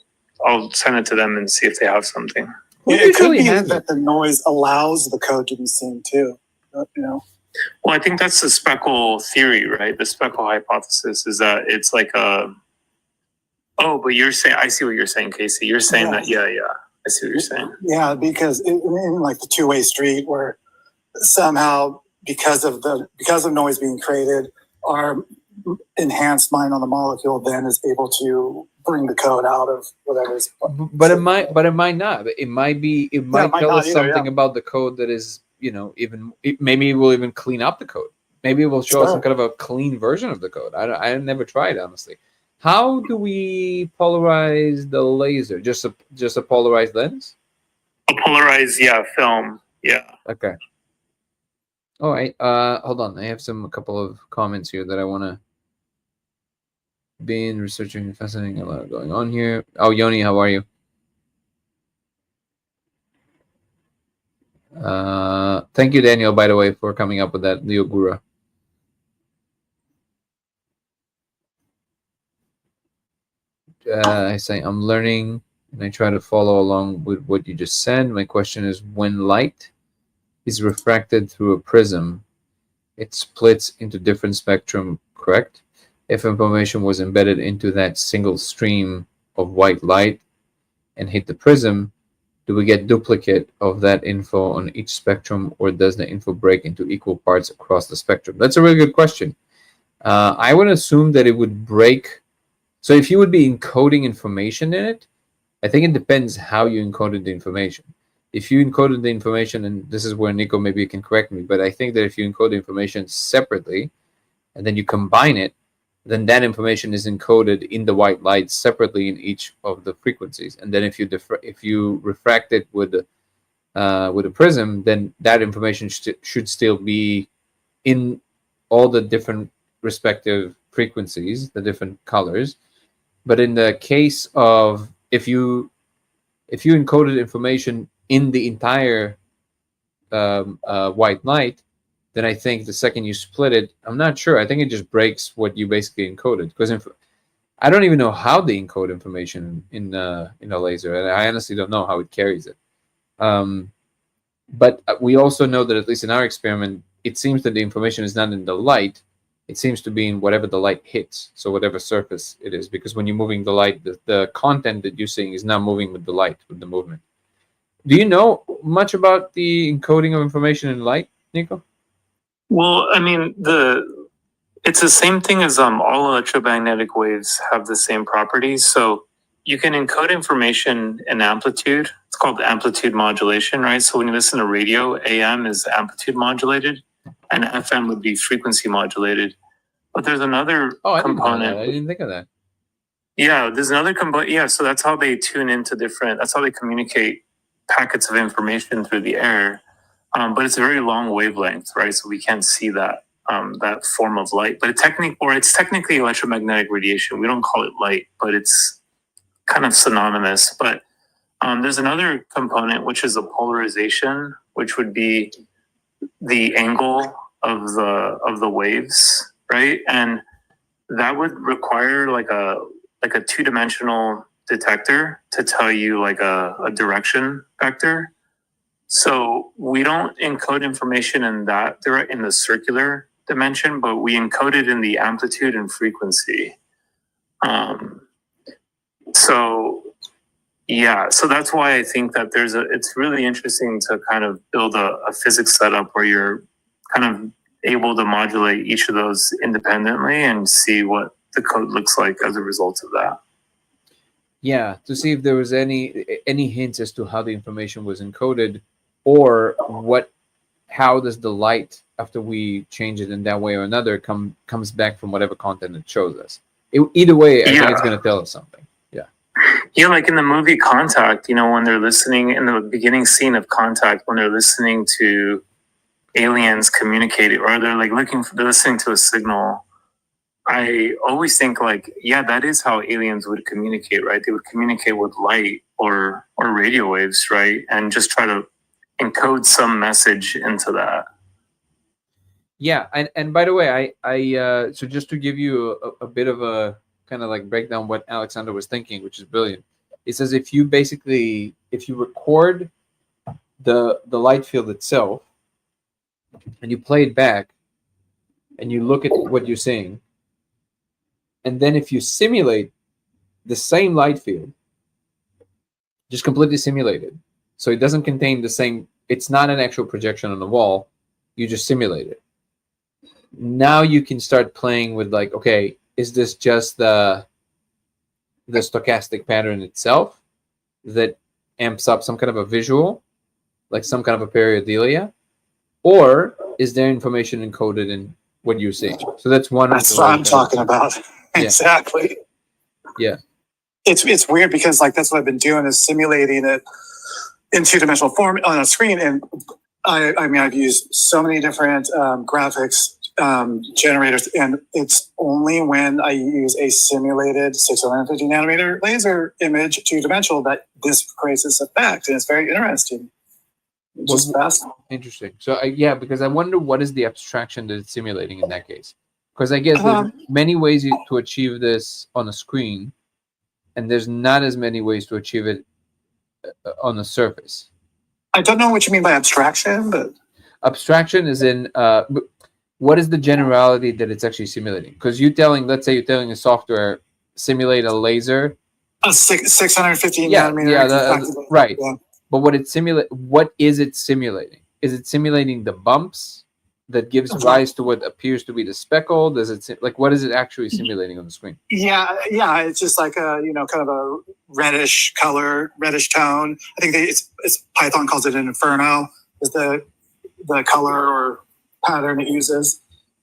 send it to them and see if they have something. It could be that the noise allows the code to be seen too. You know. Well, I think that's the speckle theory, right? The speckle hypothesis is that it's like a. Oh, but you're saying, I see what you're saying, Casey. You're saying that, yeah. I see what you're saying. Yeah, because in like the two-way street, where somehow because of noise being created, our enhanced mind on the molecule then is able to bring the code out of whatever is. But it might not. It might tell us something about the code that is, you know, maybe it will even clean up the code. Maybe it will show us some kind of a clean version of the code. I never tried, honestly. How do we polarize the laser? Just a polarized lens? A polarized, film. Yeah. Okay. All right. Hold on. I have a couple of comments here that I want to. Been researching and fascinating, a lot going on here. Oh, Yoni, how are you? Thank you, Daniel, by the way, for coming up with that Leo Gura. I say I'm learning and I try to follow along with what you just said. My question is, when light is refracted through a prism, it splits into different spectrum, correct? If information was embedded into that single stream of white light and hit the prism, Do we get duplicate of that info on each spectrum, or does the info break into equal parts across the spectrum? That's a really good question. I would assume that it would break. So if you would be encoding information in it, I think it depends how you encoded the information. If you encoded the information, and this is where Nico, maybe you can correct me, but I think that if you encode the information separately and then you combine it, then that information is encoded in the white light separately in each of the frequencies. And then if you refract it with a prism, then that information should still be in all the different respective frequencies, the different colors. But in the case of if you encoded information in the entire white light, then I think the second you split it, I'm not sure. I think it just breaks what you basically encoded. Because I don't even know how they encode information in a laser, and I honestly don't know how it carries it. But we also know that, at least in our experiment, it seems that the information is not in the light. It seems to be in whatever the light hits, so whatever surface it is. Because when you're moving the light, the content that you're seeing is not moving with the light, with the movement. Do you know much about the encoding of information in light, Nico? Well, I mean, it's the same thing as all electromagnetic waves have the same properties. So you can encode information in amplitude. It's called amplitude modulation, right? So when you listen to radio, AM is amplitude modulated, and FM would be frequency modulated. But there's another component. I didn't think of that. Yeah, there's another component. Yeah, so that's how they tune into that's how they communicate packets of information through the air. But it's a very long wavelength, right? So we can't see that that form of light. But it's technically electromagnetic radiation. We don't call it light, but it's kind of synonymous. But there's another component, which is a polarization, which would be the angle of the waves, right? And that would require like a two-dimensional detector to tell you like a direction vector. So we don't encode information in the circular dimension, but we encode it in the amplitude and frequency. So that's why I think that it's really interesting to kind of build a physics setup where you're kind of able to modulate each of those independently and see what the code looks like as a result of that. Yeah, to see if there was any hints as to how the information was encoded, or how does the light, after we change it in that way or another, comes back from whatever content it shows us. Either way, I think it's going to tell us something. Yeah, like in the movie Contact, when they're listening in the beginning scene of Contact, when they're listening to aliens communicate, or they're listening to a signal, I always think like, yeah, that is how aliens would communicate, right? They would communicate with light or radio waves, right? And just try to encode some message into that. Yeah, and by the way, I so just to give you a bit of a kind of like break down what Alexander was thinking, which is brilliant. It says if you record the light field itself and you play it back and you look at what you're seeing, and then if you simulate the same light field, just completely simulated, so it doesn't contain the same, it's not an actual projection on the wall, you just simulate it. Now you can start playing with like, okay, is this just the stochastic pattern itself that amps up some kind of a visual, like some kind of a pareidolia, or is there information encoded in what you're seeing? So that's one. That's what I'm talking about. Exactly. Yeah. It's weird because like that's what I've been doing is simulating it in two-dimensional form on a screen, and I mean I've used so many different graphics generators, and it's only when I use a simulated 650 nanometer laser image two-dimensional that this creates this effect, and it's very interesting. Just fascinating. Interesting. So because I wonder what is the abstraction that it's simulating in that case, because I guess there's many ways to achieve this on a screen, and there's not as many ways to achieve it on the surface. I don't know what you mean by abstraction, but abstraction is in what is the generality that it's actually simulating? Because let's say you're telling a software simulate a laser, a 650 nanometer. Right. Yeah. But what is it simulating? Is it simulating the bumps that gives rise to what appears to be the speckle? Does it like what is it actually simulating on the screen? Yeah, it's just like a kind of a reddish color, reddish tone. I think it's Python calls it an inferno, is the color or pattern it uses.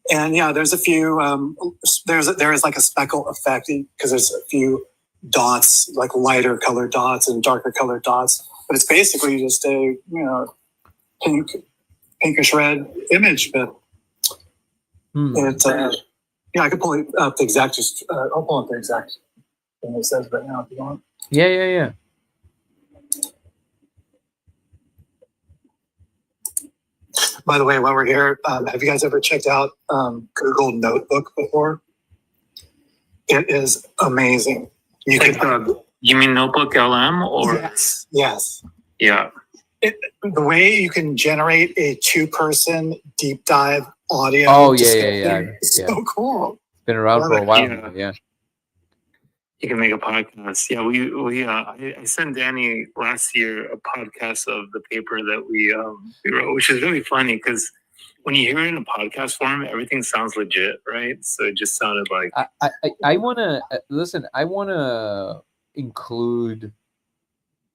And yeah, there's a few. There is like a speckle effect because there's a few dots, like lighter colored dots and darker colored dots. But it's basically just a pinkish red image. But it's I could pull up the exact. I'll pull up the exact thing it says right now if you want. Yeah. By the way, while we're here, have you guys ever checked out Google Notebook before? It is amazing. You mean Notebook LM or? Yes. Yeah. The way you can generate a 2-person deep dive audio. Oh yeah. So cool. It's been around for a while. Yeah. You can make a podcast. Yeah, I sent Danny last year a podcast of the paper that we wrote, which is really funny because when you hear it in a podcast form, everything sounds legit, right? So it just sounded like I want to listen. I want to include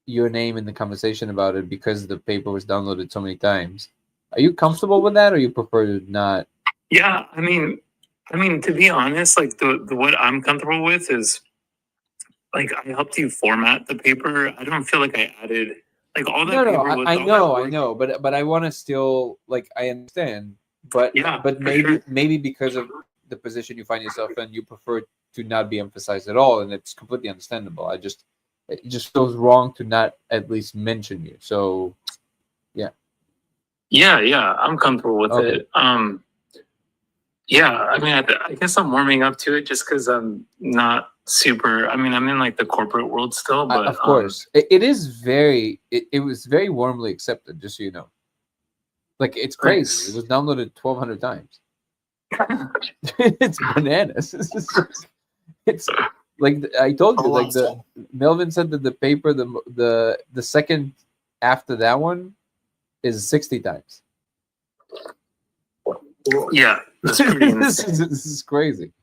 your name in the conversation about it because the paper was downloaded so many times. Are you comfortable with that, or you prefer to not? Yeah, I mean, to be honest, like the what I'm comfortable with is. Like I helped you format the paper. I don't feel like I added like all that. No. I know, but I want to still like I understand, but yeah, but maybe because of the position you find yourself in, you prefer to not be emphasized at all, and it's completely understandable. It just feels wrong to not at least mention you. So, yeah. I'm comfortable with it. Yeah, I mean, I guess I'm warming up to it just because I'm not super. I mean, I'm in like the corporate world still, but of course, it was very warmly accepted. Just so you know, like it's crazy. It was downloaded 1,200 times. It's bananas. It's like I told you. Like Melvin said that the paper, the second after that one, is 60 times. Yeah, that's pretty this is crazy.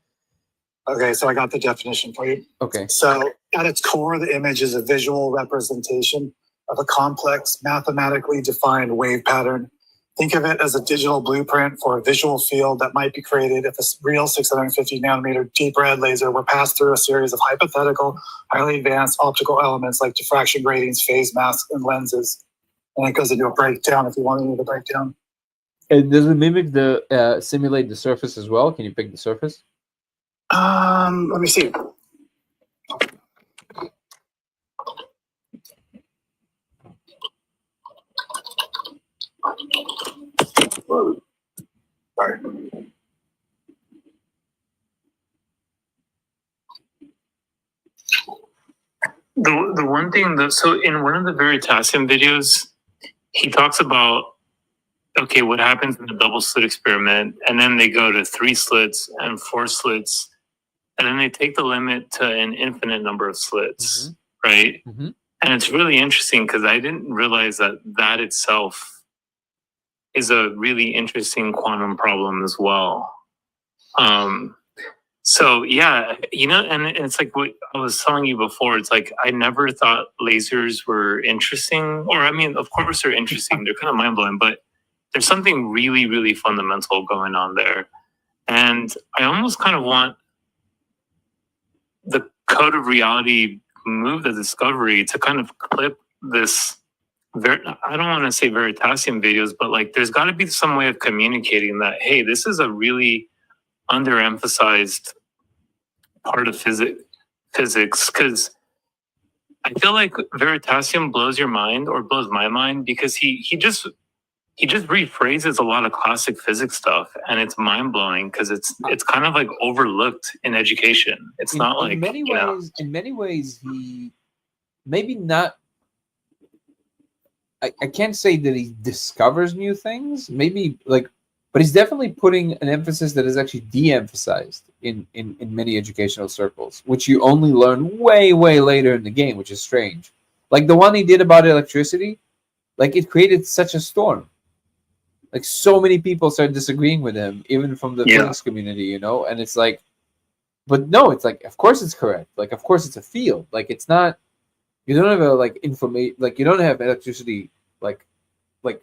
Okay, so I got the definition for you. Okay. So at its core, the image is a visual representation of a complex, mathematically defined wave pattern. Think of it as a digital blueprint for a visual field that might be created if a real 650 nanometer deep red laser were passed through a series of hypothetical, highly advanced optical elements like diffraction gratings, phase masks, and lenses. And it goes into a breakdown if you want to do the breakdown. And does it mimic the simulate the surface as well? Can you pick the surface? Let me see. Sorry. The one thing that so in one of the Veritasium videos, he talks about okay, what happens in the double slit experiment, and then they go to 3 slits and 4 slits, and then they take the limit to an infinite number of slits, right? Mm-hmm. And it's really interesting because I didn't realize that itself is a really interesting quantum problem as well. So yeah, and it's like what I was telling you before. It's like I never thought lasers were interesting, or I mean, of course they're interesting. They're kind of mind blowing, but there's something really, really fundamental going on there. And I almost kind of want the Code of Reality move, the discovery, to kind of clip this. I don't want to say Veritasium videos, but like there's got to be some way of communicating that, hey, this is a really underemphasized part of physics. Because I feel like Veritasium blows your mind, or blows my mind, because he just rephrases a lot of classic physics stuff, and it's mind blowing because it's kind of like overlooked in education. It's not like in many ways he maybe not. I can't say that he discovers new things. Maybe but he's definitely putting an emphasis that is actually de-emphasized in many educational circles, which you only learn way later in the game, which is strange. Like the one he did about electricity, like it created such a storm. Like so many people started disagreeing with him, even from the physics community, you know. And it's like, but no, it's like, of course it's correct. Like, of course it's a field. Like, it's not. You don't have a like information. Like, you don't have electricity like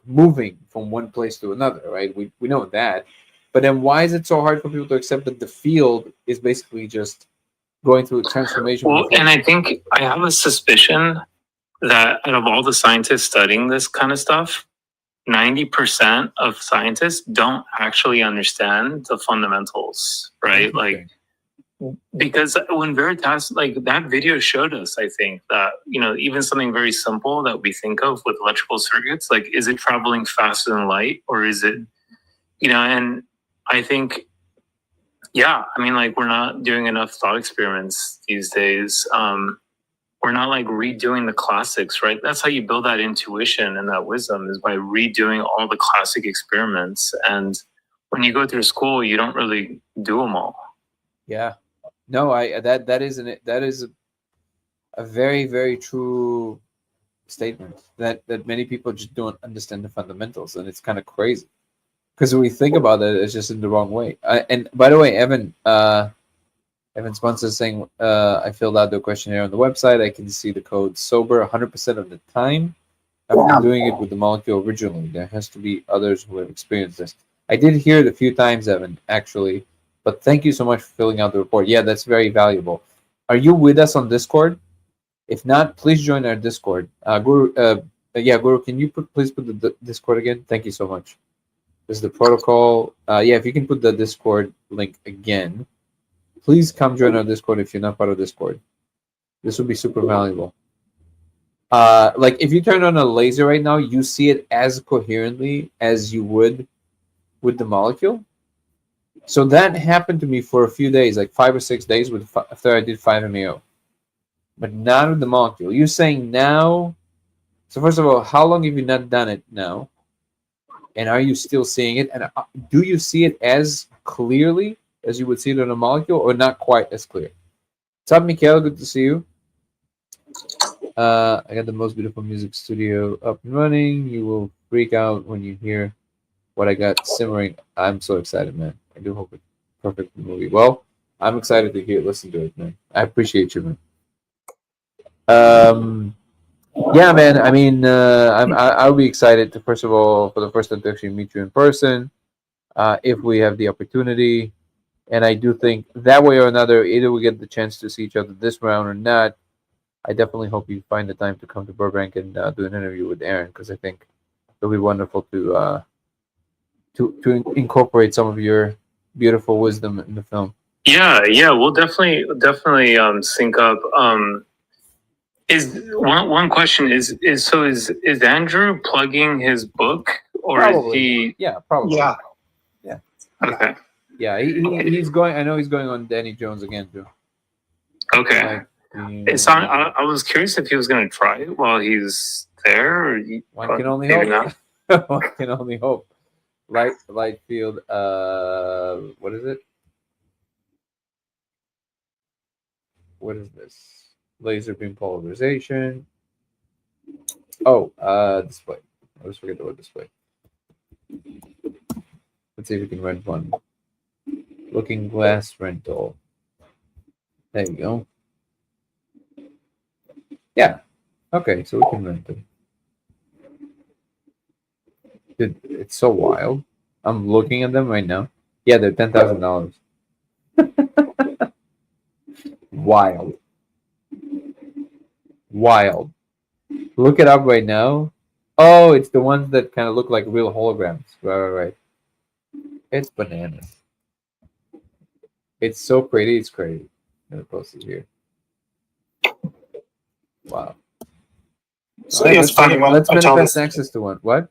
moving from one place to another, right? We know that. But then why is it so hard for people to accept that the field is basically just going through a transformation? Well, and I think I have a suspicion that out of all the scientists studying this kind of stuff, 90% of scientists don't actually understand the fundamentals, right? Like, because when Veritas, like that video showed us, I think that, you know, even something very simple that we think of with electrical circuits, like, is it traveling faster than light or is it, you know, and I think, yeah, I mean, like, we're not doing enough thought experiments these days. We're not like redoing the classics, right? That's how you build that intuition and that wisdom, is by redoing all the classic experiments. And when you go through school, you don't really do them all. Yeah, no, that is a very, very true statement that many people just don't understand the fundamentals, and it's kind of crazy because when we think about it, it's just in the wrong way. And by the way, Evan Sponsor is saying, I filled out the questionnaire on the website. I can see the code sober 100% of the time. I've been doing it with the molecule originally. There has to be others who have experienced this. I did hear it a few times, Evan, actually. But thank you so much for filling out the report. Yeah, that's very valuable. Are you with us on Discord? If not, please join our Discord. Guru, Guru, can you please put the Discord again? Thank you so much. This is the protocol. If you can put the Discord link again. Please come join our Discord if you're not part of Discord. This would be super valuable. Like if you turn on a laser right now, you see it as coherently as you would with the molecule. So that happened to me for a few days, like 5 or 6 days after I did 5-MeO. But not with the molecule. You're saying now, so first of all, how long have you not done it now? And are you still seeing it? And do you see it as clearly as you would see it on a molecule, or not quite as clear? What's up, Mikhail? Good to see you. I got the most beautiful music studio up and running. You will freak out when you hear what I got simmering. I'm so excited, man. I do hope it's a perfect movie. Well, I'm excited to listen to it, man. I appreciate you, man. Yeah, man. I mean, I'll be excited to, first of all, for the first time to actually meet you in person, if we have the opportunity. And I do think that way or another, either we get the chance to see each other this round or not. I definitely hope you find the time to come to Burbank and do an interview with Aaron, because I think it'll be wonderful to incorporate some of your beautiful wisdom in the film. Yeah, we'll definitely sync up. Is one question is Andrew plugging his book, or Probably. is he? Yeah, probably. Yeah. Okay. Yeah, he's going. I know he's going on Danny Jones again too. Okay. I was curious if he was going to try it while he's there. Or One can only maybe hope. not. One can only hope. Light field. What is it? What is this? Laser beam polarization. Oh, display. I always forget the word display. Let's see if we can rent one. Looking glass rental. There you go. Yeah. Okay, so we can rent it. Dude, it's so wild. I'm looking at them right now. Yeah, they're $10,000. Wild. Look it up right now. Oh, it's the ones that kind of look like real holograms. Right. It's bananas. It's so pretty. It's crazy. I'm gonna post it here. Wow. So All right, it's funny. let's I told manifest it, access to one. What?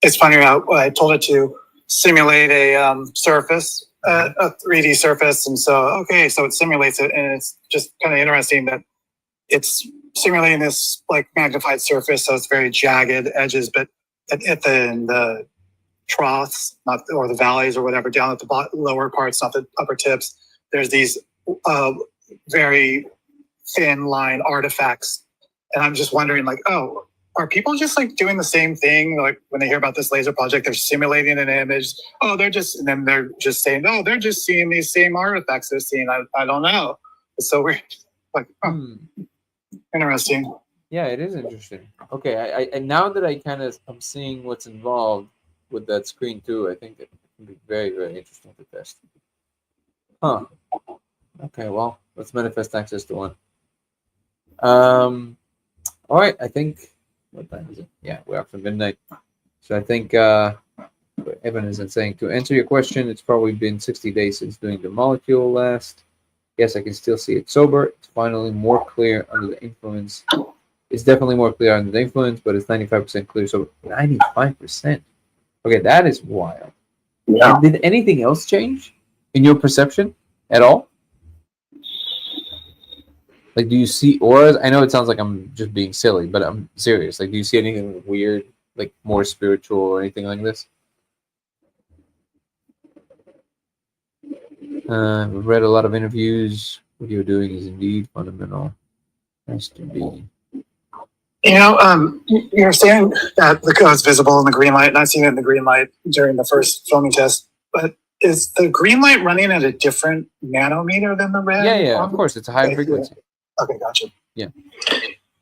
it's funny how I told it to simulate a surface, a 3D surface, and so it simulates it, and it's just kind of interesting that it's simulating this like magnified surface, so it's very jagged edges, but at the troughs, or the valleys or whatever, down at the lower parts, not the upper tips, there's these very thin line artifacts, And I'm just wondering, like, oh, are people just like doing the same thing? Like when they hear about this laser project, they're simulating an image. Oh, and then they're just saying, oh, they're just seeing these same artifacts they're seeing. I don't know. It's so weird. Like, interesting. Yeah, it is interesting. Okay, I and now that I'm seeing what's involved with that screen too, I think it can be very, very interesting to test. Huh. Okay, well, let's manifest access to one. All right, I think, what time is it? Yeah, we're after midnight. So I think Evan is saying, to answer your question, it's probably been 60 days since doing the molecule last. Yes, I can still see it sober. It's finally more clear under the influence. It's definitely more clear under the influence, but it's 95% clear. So 95%. Okay, that is wild. Yeah. And did anything else change in your perception at all? Like, do you see auras? I know it sounds like I'm just being silly, but I'm serious. Like, do you see anything weird, like more spiritual or anything like this? We've read a lot of interviews. What you're doing is indeed fundamental. Has to be. You know, you're saying that the code's visible in the green light, and I've seen it in the green light during the first filming test. But is the green light running at a different nanometer than the red? Yeah, of course. It's a high frequency. Okay, gotcha. Yeah.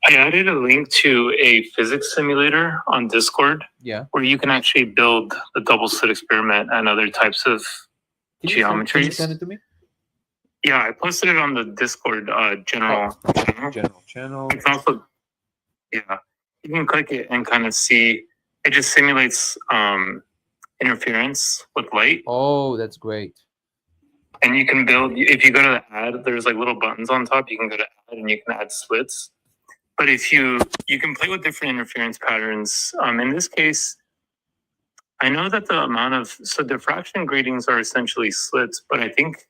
I added a link to a physics simulator on Discord. Yeah. Where you can actually build the double slit experiment and other types of geometries. Can you send it to me? Yeah, I posted it on the Discord general channel. General channel. It's also, yeah, you can click it and kind of see. It just simulates interference with light. Oh, that's great. And you can build, if you go to the add, there's like little buttons on top. You can go to add and you can add slits. But if you can play with different interference patterns. In this case, I know that the amount of, so diffraction gratings are essentially slits, but I think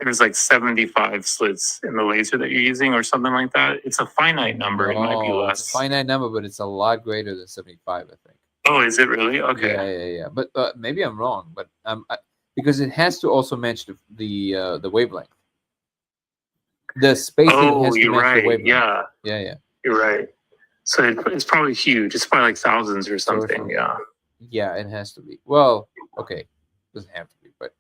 there's like 75 slits in the laser that you're using or something like that. It's a finite number. It might be less. It's a finite number, but it's a lot greater than 75, I think. Oh, is it really? Okay. Yeah. But maybe I'm wrong, but because it has to also match the wavelength. The spacing has to match the wavelength. Yeah. You're right. So it's probably huge. It's probably like thousands or something. Yeah. Yeah, it has to be. Well, okay. Doesn't have to be, but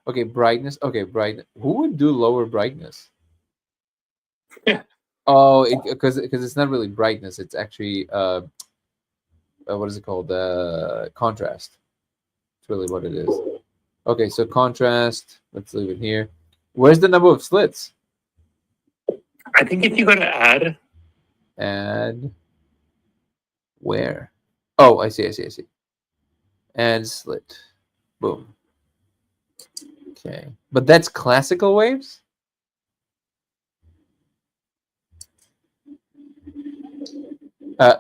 okay, brightness. Okay, brightness. Who would do lower brightness? Yeah. Oh, because it's not really brightness. It's actually what is it called? Contrast. It's really what it is. Okay, so contrast. Let's leave it here. Where's the number of slits? I think if you go to add, where? Oh, I see. Add slit. Boom. Okay, but that's classical waves?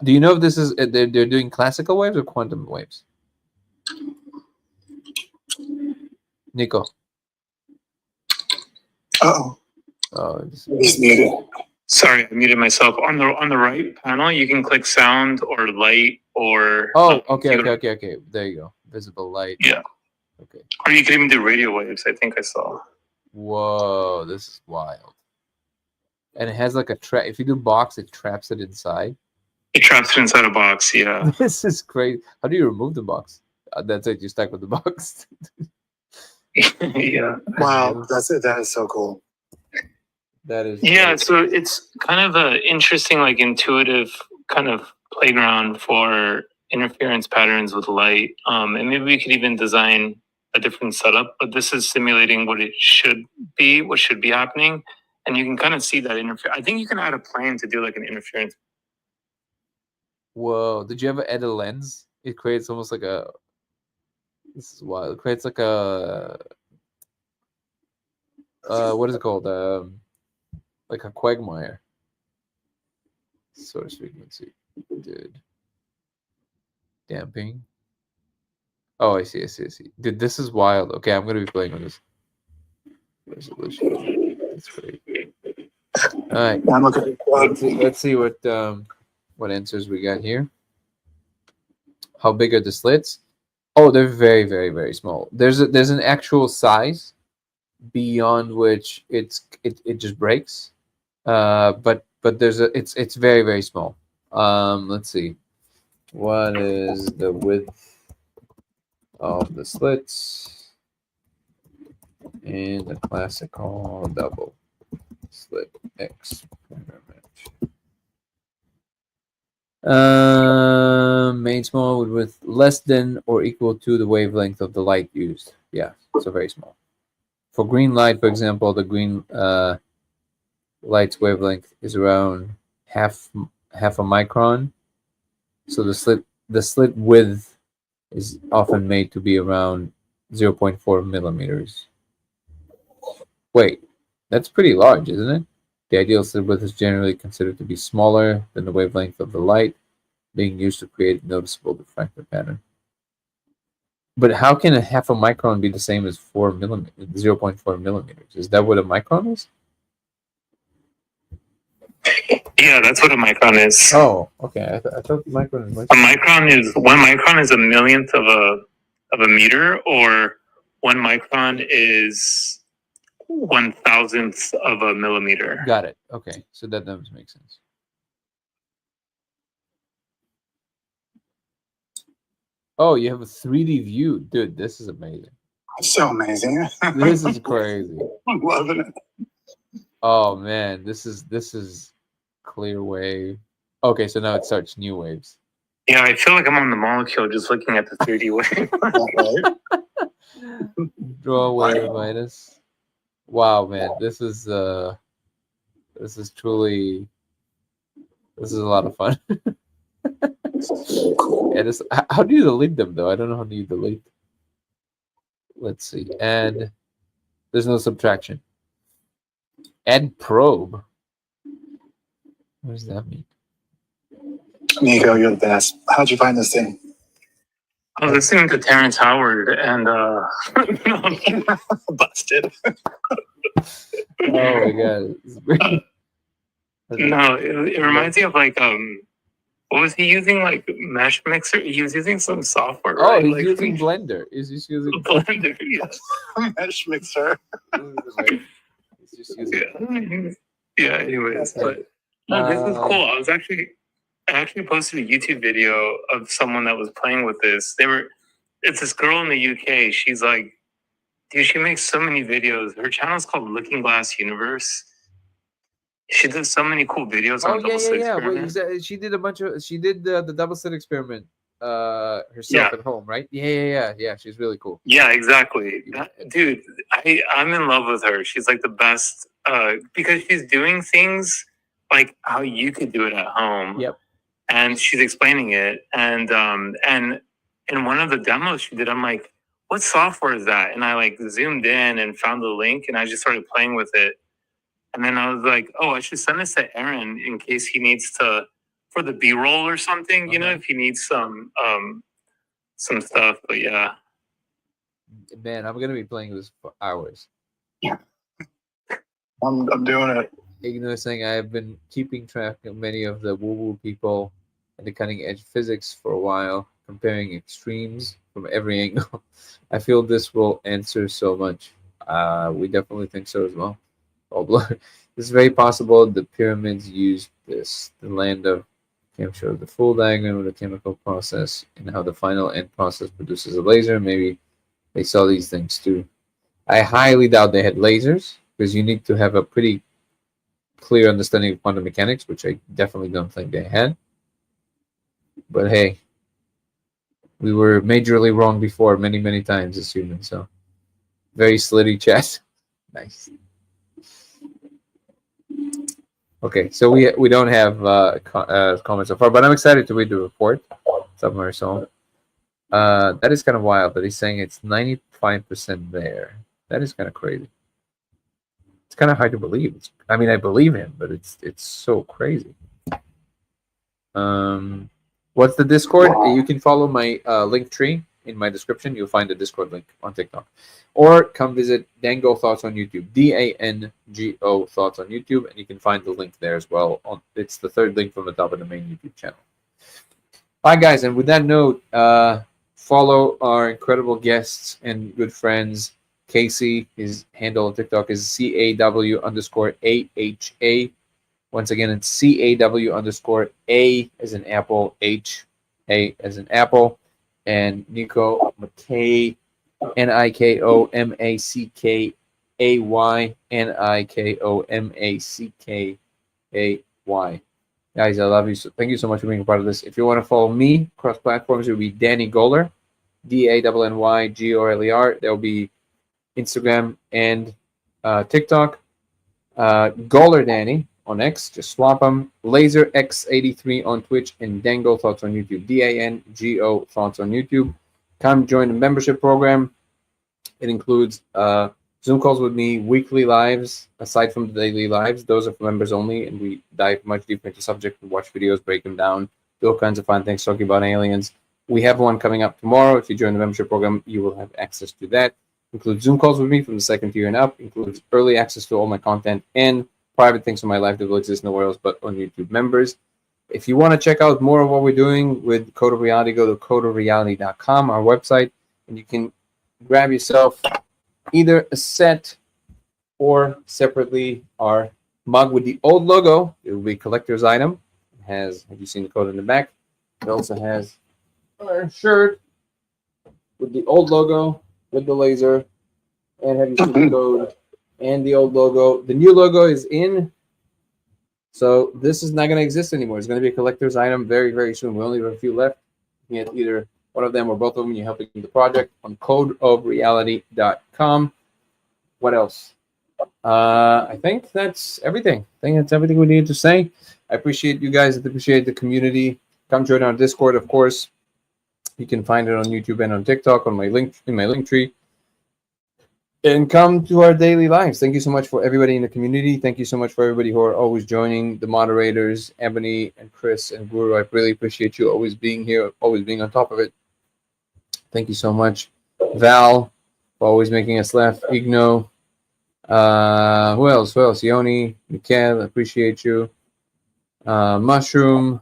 Do you know if this is they're doing classical waves or quantum waves? Nico. Oh, he's muted. Sorry, I muted myself. On the right panel, you can click sound or light or. Oh, okay. There you go. Visible light. Yeah. Okay. Or you can even do radio waves. I think I saw. Whoa, this is wild. And it has like a trap. If you do box, it traps it inside. It traps it inside a box. Yeah. This is crazy. How do you remove the box? That's it. You stuck with the box. Yeah. Wow, that is so cool. That is. Yeah. crazy. So it's kind of a interesting, like intuitive kind of playground for interference patterns with light. And maybe we could even design a different setup, but this is simulating what it should be, what should be happening. And you can kind of see that I think you can add a plane to do like an interference. Whoa! Did you ever add a lens? It creates almost like a. This is wild. It creates like a. What is it called? Like a quagmire. Source frequency, dude. Damping. Oh, I see. Dude, this is wild. Okay, I'm gonna be playing with this. Resolution. That's great. All right. I'm looking. Let's see what answers we got here. How big are the slits? Oh, they're very, very, very small. There's an actual size beyond which it just breaks. But but it's very, very small. Let's see. What is the width of the slits in the classical double slit experiment? Made small with less than or equal to the wavelength of the light used. Yeah, so very small. For green light, for example, the green light's wavelength is around half a micron. So the slit width is often made to be around 0.4 millimeters. Wait, that's pretty large, isn't it? The ideal slit width is generally considered to be smaller than the wavelength of the light being used to create a noticeable diffraction pattern. But how can a half a micron be the same as 0.4 millimeters? Is that what a micron is? Yeah, that's what a micron is. Oh, okay. I thought the micron is much. A micron is 1 micron is a millionth of a meter, or 1 micron is 1,000th of a millimeter. Got it. Okay, so that does make sense. Oh, you have a 3D view, dude. This is amazing. So amazing. This is crazy. I'm loving it. Oh man, this is clear wave. Okay, so now it starts new waves. Yeah, I feel like I'm on the molecule just looking at the 3D wave. Draw wave minus. Wow, man, this is truly, this is a lot of fun. Yeah, how do you delete them though? I don't know how do you delete. Let's see. And there's no subtraction. Add probe. What does that mean? Nico, you're the best. How'd you find this thing? I was listening to Terrence Howard and Busted. Oh my god. No, it reminds me of like what was he using, like Mesh Mixer? He was using some software. Oh, right? he's like, using Blender. He's just using Blender. Yes. Mesh Mixer. He's just using. Yeah. Anyways, but no, this is cool. I actually posted a YouTube video of someone that was playing with this. It's this girl in the UK. She's like, dude, she makes so many videos. Her channel's called Looking Glass Universe. She does so many cool videos on double slit experiment. Wait, she did the double slit experiment herself at home, right? Yeah. She's really cool. Yeah, exactly. Dude, I'm in love with her. She's like the best because she's doing things like how you could do it at home. Yep. And she's explaining it. And in one of the demos she did, I'm like, what software is that? And I like zoomed in and found the link and I just started playing with it. And then I was like, oh, I should send this to Aaron in case he needs to, for the B-roll or something, you know, if he needs some stuff. But yeah. Man, I'm going to be playing this for hours. Yeah. I'm doing it. Igno saying I have been keeping track of many of the woo-woo people and the cutting-edge physics for a while, comparing extremes from every angle. I feel this will answer so much. We definitely think so as well. It's very possible the pyramids used this. The land of Cam showed the full diagram of the chemical process and how the final end process produces a laser. Maybe they saw these things too. I highly doubt they had lasers because you need to have a pretty clear understanding of quantum mechanics, which I definitely don't think they had. But hey, we were majorly wrong before many, many times as humans. So very slitty chat. Nice. Okay, so we don't have comments so far, but I'm excited to read the report somewhere. So that is kind of wild that he's saying it's 95% there. That is kind of crazy. It's kind of hard to believe. I mean, I believe him, but it's so crazy. What's the Discord? You can follow my link tree in my description. You'll find the Discord link on TikTok. Or come visit Dango Thoughts on YouTube, DANGO Thoughts on YouTube, and you can find the link there as well. It's the third link from the top of the main YouTube channel. Bye, guys. And with that note, follow our incredible guests and good friends. Casey, his handle on TikTok is CAW_AHA. Once again, it's CAW_A as in Apple, HA as in Apple, and Nico McKay, NIKOMACKAY, NIKOMACKAY. Guys, I love you. So thank you so much for being a part of this. If you want to follow me across platforms, it will be Danny Goller, DANNYGOLER. There will be Instagram and TikTok. Goller Danny on X, just swap them. Laser X83 on Twitch, and Dango Thoughts on YouTube. DANGO Thoughts on YouTube. Come join the membership program. It includes Zoom calls with me, weekly lives, aside from the daily lives. Those are for members only, and we dive much deeper into subject and watch videos, break them down, do all kinds of fun things, talking about aliens. We have one coming up tomorrow. If you join the membership program, you will have access to that. Includes Zoom calls with me from the 2nd tier and up. Includes early access to all my content and private things in my life that will exist nowhere else but on YouTube members. If you want to check out more of what we're doing with Code of Reality, go to codeofreality.com, our website, and you can grab yourself either a set or separately our mug with the old logo. It will be a collector's item. It has, have you seen the code in the back? It also has our shirt with the old logo, with the laser, and have you seen the code and the old logo. The new logo is in, so this is not going to exist anymore. It's going to be a collector's item very, very soon. We only have a few left. You can get either one of them or both of them. You're helping the project on codeofreality.com. What else? I think that's everything. I think that's everything we need to say. I appreciate you guys. I appreciate the community. Come join our Discord, of course. You can find it on YouTube and on TikTok on my link in my link tree. And come to our daily lives. Thank you so much for everybody in the community. Thank you so much for everybody who are always joining, the moderators, Ebony and Chris and Guru. I really appreciate you always being here, always being on top of it. Thank you so much. Val, for always making us laugh. Igno. Who else? Yoni, Mikhail, appreciate you. Mushroom.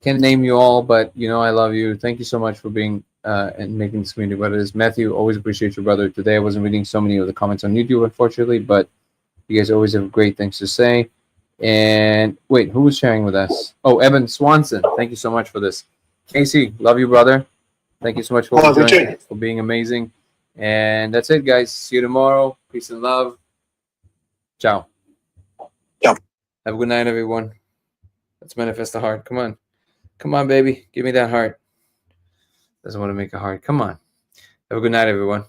Can't name you all, but you know I love you. Thank you so much for being and making this community what it is. Matthew, always appreciate your brother. Today I wasn't reading so many of the comments on YouTube, unfortunately, but you guys always have great things to say. And wait, who was sharing with us? Oh, Evan Swanson. Thank you so much for this. Casey, love you, brother. Thank you so much for joining, for being amazing. And that's it, guys. See you tomorrow. Peace and love. Ciao. Ciao. Have a good night, everyone. Let's manifest the heart. Come on. Come on, baby. Give me that heart. Doesn't want to make a heart. Come on. Have a good night, everyone.